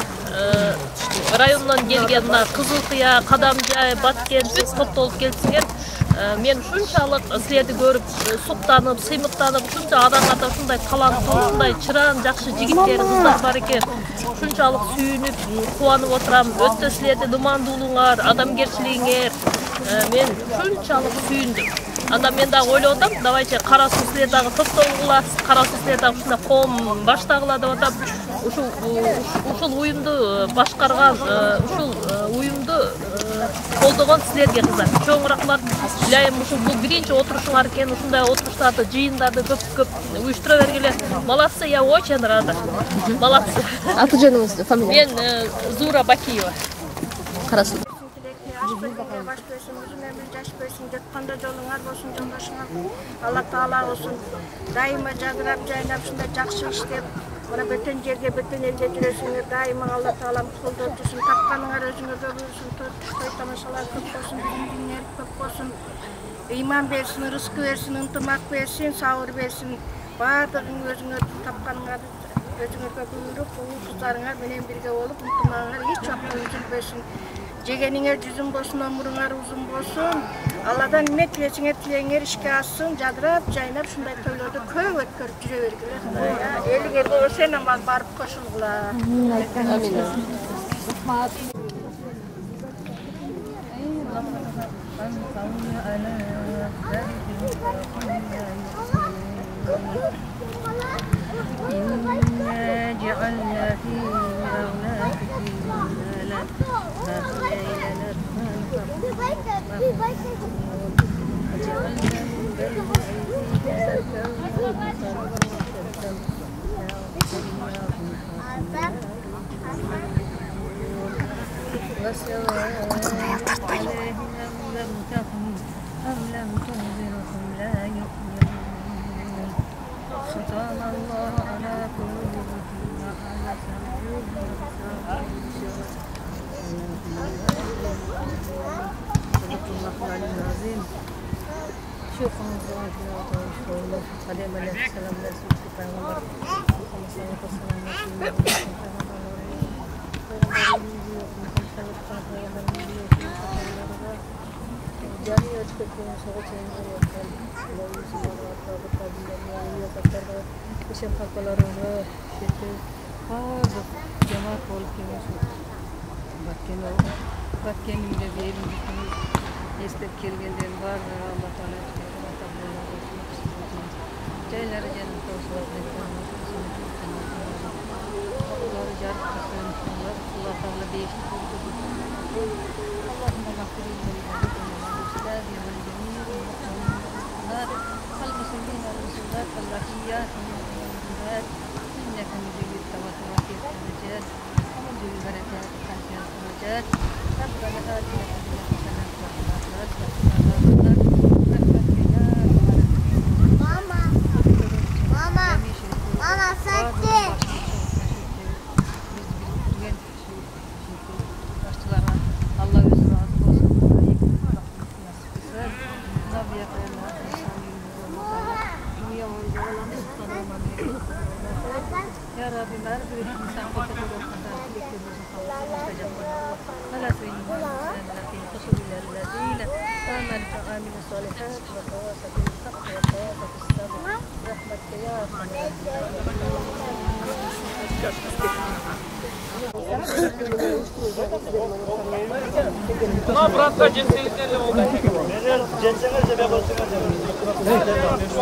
районунан келген мына Кызылкыя, Кадамжай, Баткен бүт топтолуп келсиңер. Мен ушунчалык силерди көрүп, суктанып, сыймыктанып, ушунча адамдарда ушундай таланттуу, ушундай чыран, жакшы жигиттер, кыздар бар экен. Ушунчалык сүйүнүп, кубанып отурам. Өтө силердин ымандуулугуңар, адамгерчилигиңер мен ушунчалык сүйүндүм. Анда мен дагы ойлоп атам, давайте Карасу силер дагы топтолгула, Карасу силер дагы ушундай коом баштагыла деп атам. Ушул уюмду башкарган, ушул уюмду колдогон силерге кыздар. Чоң рахмат. Билайм, ушул бул биринчи отурушуңар экен, ушундай отуруштарды, жыйындарды көп уюштура бергиле. Молодцы, я очень рада. Молодцы. Аты жөнүңүз, фамилия? Мен Зура Бакиева. Карасу. Баш көсүн, uzun ömür жаш көсүн, жатканда жолуңар болсун, жолдошуңар. Алла Таала болсун. Дайыма жадырап, жайнап, ушундай жакшы иштеп, мына бөтөн жерде, бөтөн элде жүрөсүңөр. Дайыма Алла Таалам колдоп турсун. Тапканыңар өзүңөргө буйрсун, той тамашалар көп болсун, билимиңер көп болсун. Ыйман берсин, рызык берсин, ынтымак берсин, сабыр берсин. Баардыгың өзүңөр тапканыңар өзүңөргө буйруп, уул кыздарыңар менен бирге болуп, ынтымагыңар эч убакта үзүлбөсүн. Жегениңер жүзүң болсун, өмүрүңөр узун болсун. Алладан эме тилесиңер, тилеңер ишке ашсын, жадырап, жайнап, ушундай тойлорду көп өткөрүп жүрө бергиле. Элиңер болсо сен аман барып кошулгула.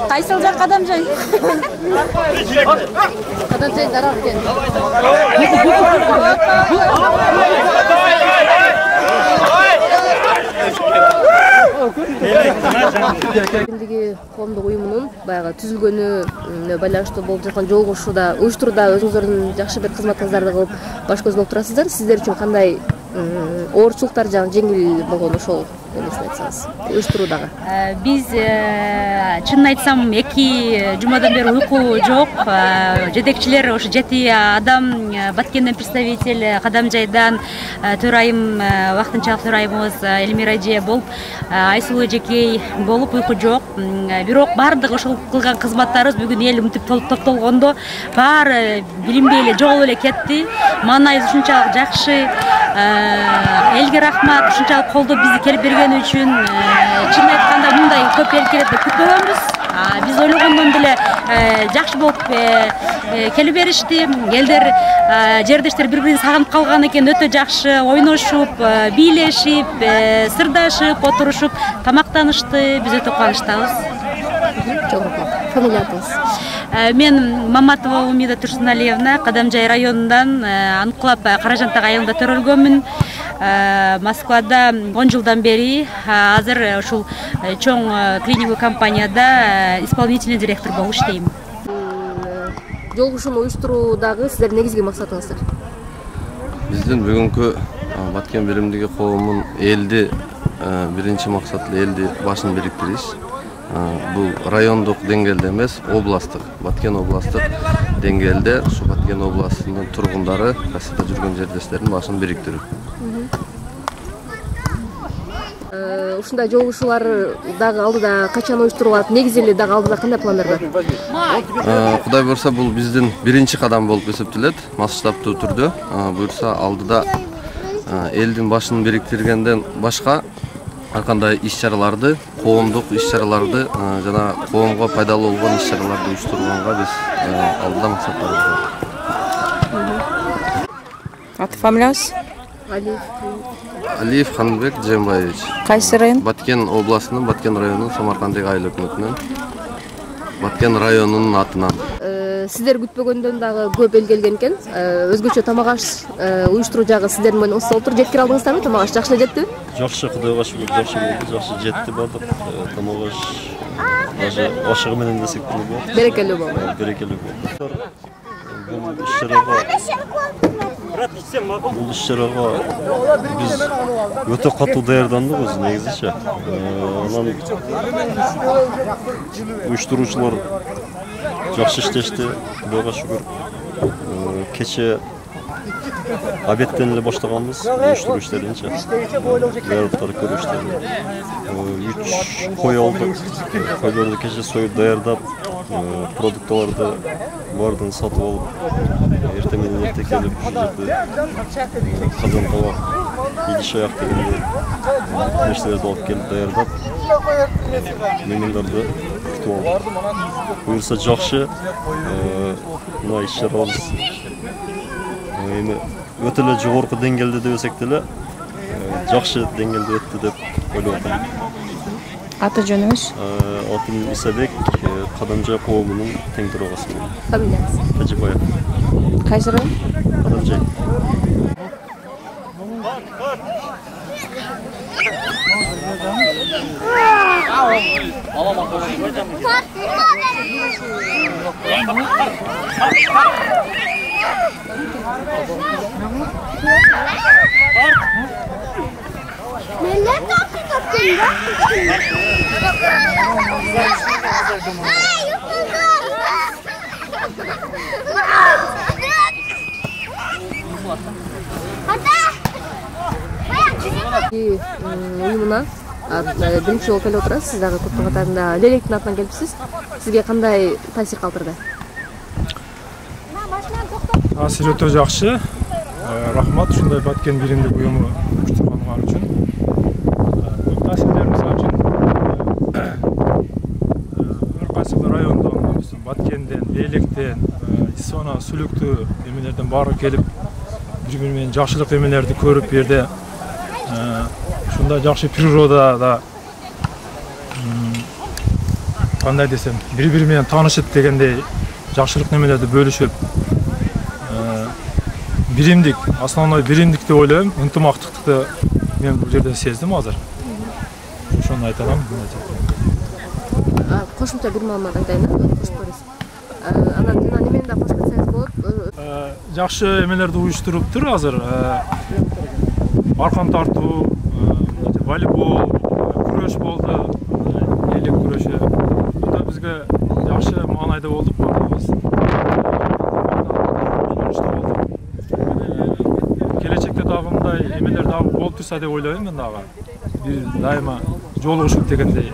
Кайсыл жак Кадамжай? Кадамжай тарап кел. Биздиги коомдук уюмунун баягы түзүлгөнүнө байланыштуу болуп жаткан жолугушууда, уюштурууда өзүңүздөрдүн жакшы бир кызматыңыздарды кылып баш көз болуп турасыздар. Сиздер үчүн кандай оорчулуктар жана жеңил болгон ошол нерсени айтсаңыз, уюштуруудагы? Биз чынын айтсам 2 жумадан бери уйку жок. Жетекчилер ошо 7 адам, Баткенден представитель, Кадамжайдан төрайым, вактынчалык төрайымыбыз Элмира эже болуп, Айсулуу эжекей болуп уйку жок. Бирок бардык ошол кылган кызматтарыбыз бүгүн эл мынтип топтолгондо баары билинбей эле жоголуп эле кетти. Маанайыбыз ушунчалык жакшы. Элге рахмат, ушунчалык колдоп бизди келип бергени үчүн. Чынын айтканда мындай көп эл келет деп күтпөгөнбүз. Биз ойлогондон деле жакшы болуп келип беришти. Элдер, жердештер бири-бирин сагынып калган экен, өтө жакшы ойношуп, бийлешип, сырдашып, отурушуп, тамактанышты. Биз өтө кубанычтабыз. Фамилияңыз? Мен Маматова Умида Турсуналиевна, Кадамжай районундан, аныкылап Каражантак айылында төрөлгөнмүн. Москвада 10 жылдан бери азыр ушул чоң клиниктик компанияда исполнительный директор болуп иштейм. Жолугушууну уюштуруудагы сиздердин негизги максатыңыздар? Биздин бүгүнкү Баткен биримдиги коомунун элди биринчи максаты элди башын бириктириш. Бул райондук деңгээлде эмес, областтык, Баткен областтык деңгээлде ушу Баткен областынын тургундары, кайсыда жүргөн жердештердин башын бириктирүү. Ушундай жолугушуулар дагы алдыда качан уюштурулат? Негизи эле дагы алдыда кандай пландар бар? Кудай буйрса бул биздин биринчи кадам болуп эсептелет, масштабтуу түрдө. Буйрса алдыда элдин башын бириктиргенден башка ар кандай иш-чараларды, коомдук иш-чараларды жана коомго пайдалуу болгон иш-чараларды уюштурганга биз алдыда максаттарыбыз бар. Аты фамилияңыз? Алиев Ханбек Жембаевич. Кайсы район? Баткен областынын, Баткен районунун Самаркандык айыл өкмөтүнөн, Баткен районунун атынан. сиздер күтпөгөндөн дагы көп эл келген экен. Өзгөчө тамак аш уюштуруу жагы сиздердин менен усталып тур. Жеткире алдыңыздарбы? Тамак аш жакшы эле жеттиби? Жакшы, Кудайга шүгүр, жакшы болду. Жакшы жетти бардык. Тамак аш даже ашыгы менен десек болот. Берекелүү болду. Берекелүү болду. Бул иш-чарага биз өтө катуу даярдандык өзү негизичи. Анан уюштуруучулар жакшы иштешти, Кудайга шүгүр. Кече обедтен эле баштаганбыз уюштуруу иштеринчи. Даярдыктарды көрүү иштерин. 3 кой алдык. Койлорду кече союп даярдап, продукталарды бардын сатып алып, эртең менен эрте келип, казан табак, идиш аяк дегендей нерселерди алып келип даярдап, меймандарды күтүп алдык. Буюрса жакшы, мына иш-чарабыз эми өтө эле жогорку деңгээлде десек деле жакшы деңгээлде өттү деп ойлоп атам. Аты жөнүңүз? Атым Исабек, Кадамжай коомунун тең төрагасы. Фамилияңыз? Тажибаев. Кайсы район? Кадамжай. Уюмуна биринчи жолу келип отурасыз. Сиз дагы көптүн катарында Лелектин атынан келипсиз. Сизге кандай таасир калтырды? Таасир өтө жакшы. Рахмат ушундай Баткен биримдик уюму уюштурганыңар үчүн. Бул таасирлер мисалы үчүн ар кайсы райондон, Баткенден, Лелектен, Исона, Сүлүктүү эмелерден баары келип, бири-бири менен жакшылык эмелерди көрүп, бу жерде ушундай жакшы природада кандай десем, бири-бири менен таанышып дегендей жакшылык немелерди бөлүшүп, биримдик, основной биримдик деп ойлойм, ынтымактыктыкты мен бул жерде сездим азыр. Ошону айта алам. Кошумча бир маалымат айтайын, кошуп көрөсүз. Анан жана немени да кошуп кетсеңиз болот. Жакшы эмелерди уюштуруптур азыр. Аркан тартуу, волейбол, күрөш болду, элек күрөшү. Бунда бизге жакшы маанайда болдук бардыгыбыз. Келечекте дагы мындай эмелер дагы болуп турса деп ойлойм мен дагы. Бир дайыма жолугушуп дегендей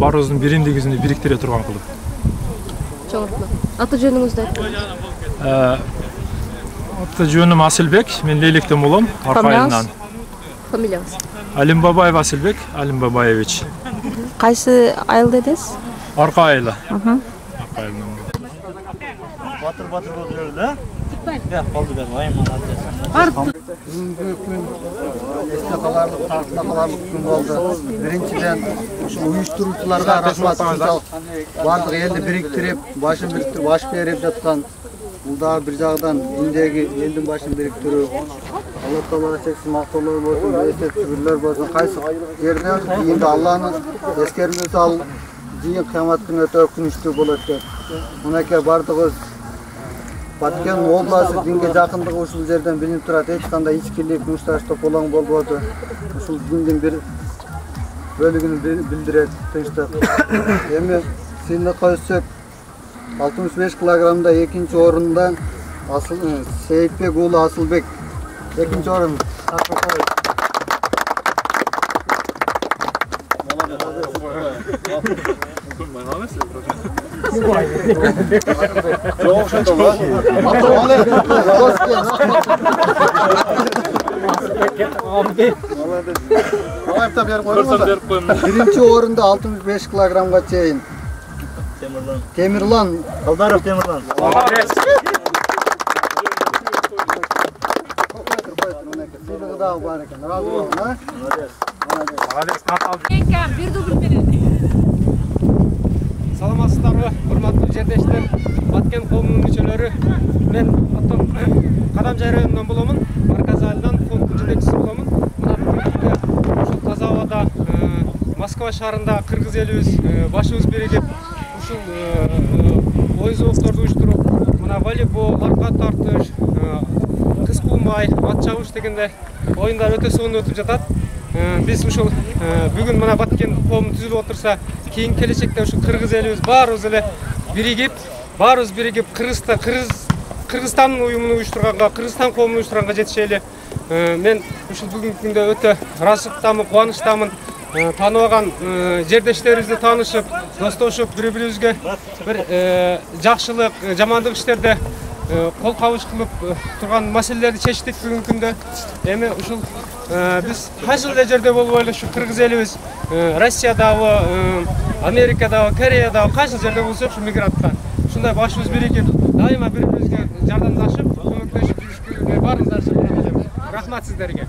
баарыбыздын биримдигибизди бириктире турган кылып. Чоң рахмат. Аты жөнүңүздү айтыңыз. Аты жөнүм Асылбек, мен Лелектен болом, Арка айылынан. Фамилияңыз? Алимбабаев Асылбек, Алимбабаевич. Кайсы айыл дедиңиз? Арка айылы. Батыр болуп жүрөлү да? Ya kaldı ben vay manat. Esne kalarlık, tartına kalarlık gün oldu. Birinciden şu uyuşturucularga rahmat şunçalık bardıq eldi biriktirip, başın biriktirip, baş berip жатқан. Бұл да bir жағдан indegi elдің başын biriktirip, Allah Teala çeksin, maqtalar bolsun, esep şükürler bolsun. Qaysı yerden endi Allah'ın eskermesi al, жийин кыямат күнү өтө күнүчтүү болот деп. Мынакей бардыгыбыз Баткен обласы динге жакындыгы ушул жерден билинип турат. Эч кандай ичкилик, мушташтык болоң болбоду. Ушул диндин бир бөлүгүн билдирет, тынчтык. Эми сыйны койсок 65 килограммда экинчи орунда Сейитбек уулу Асылбек экинчи орун. Birinci orunda 65 kilogramga çeyin. Temirlan. Kaldarov Temirlan. Salamazsın. достары, урматтуу жердештер, Баткен коомунун мүчөлөрү. Мен Кадамжай районунан боломун, Марказ айылдан фонддун жетекчиси боломун. Мына бүгүнкү ушул таза абада Москва шаарында кыргыз элибиз башыбыз биригип ушул оюн зоокторду уюштуруп, мына волейбол, арка тартыш, кыз куумай, ат чабыш дегендей оюндар өтө сонун өтүп жатат. Биз ушул бүгүн мына Баткен коому түзүлүп отурса, кийинки келечекте ушул кыргыз элибиз баарыбыз эле биригип Кыргызстандын уюмун уюштурганга, Кыргызстан коомун уюштурганга жетишели. Мен ушул бүгүнкү күндө өтө ыраазычтамын, кубанычтамын. Тааныбаган жердештерибизди таанышып, достошуп, бири-бирибизге бир жакшылык, жамандык иштерде кол кабыш кылып турган маселелерди чечтик бүгүнкү күндө. Эми ушул биз кайсы эле жерде болбойлу ушу кыргыз элибиз Россиядагы, Америкадагы, Кореядагы кайсы жерде болсо ушу мигрантка ушундай башыбыз биригип, дайыма бири-бирибизге жардамдашып, көмөктөшүп жүрүшкө баарыбызды арчып барат элем. Рахмат сиздерге.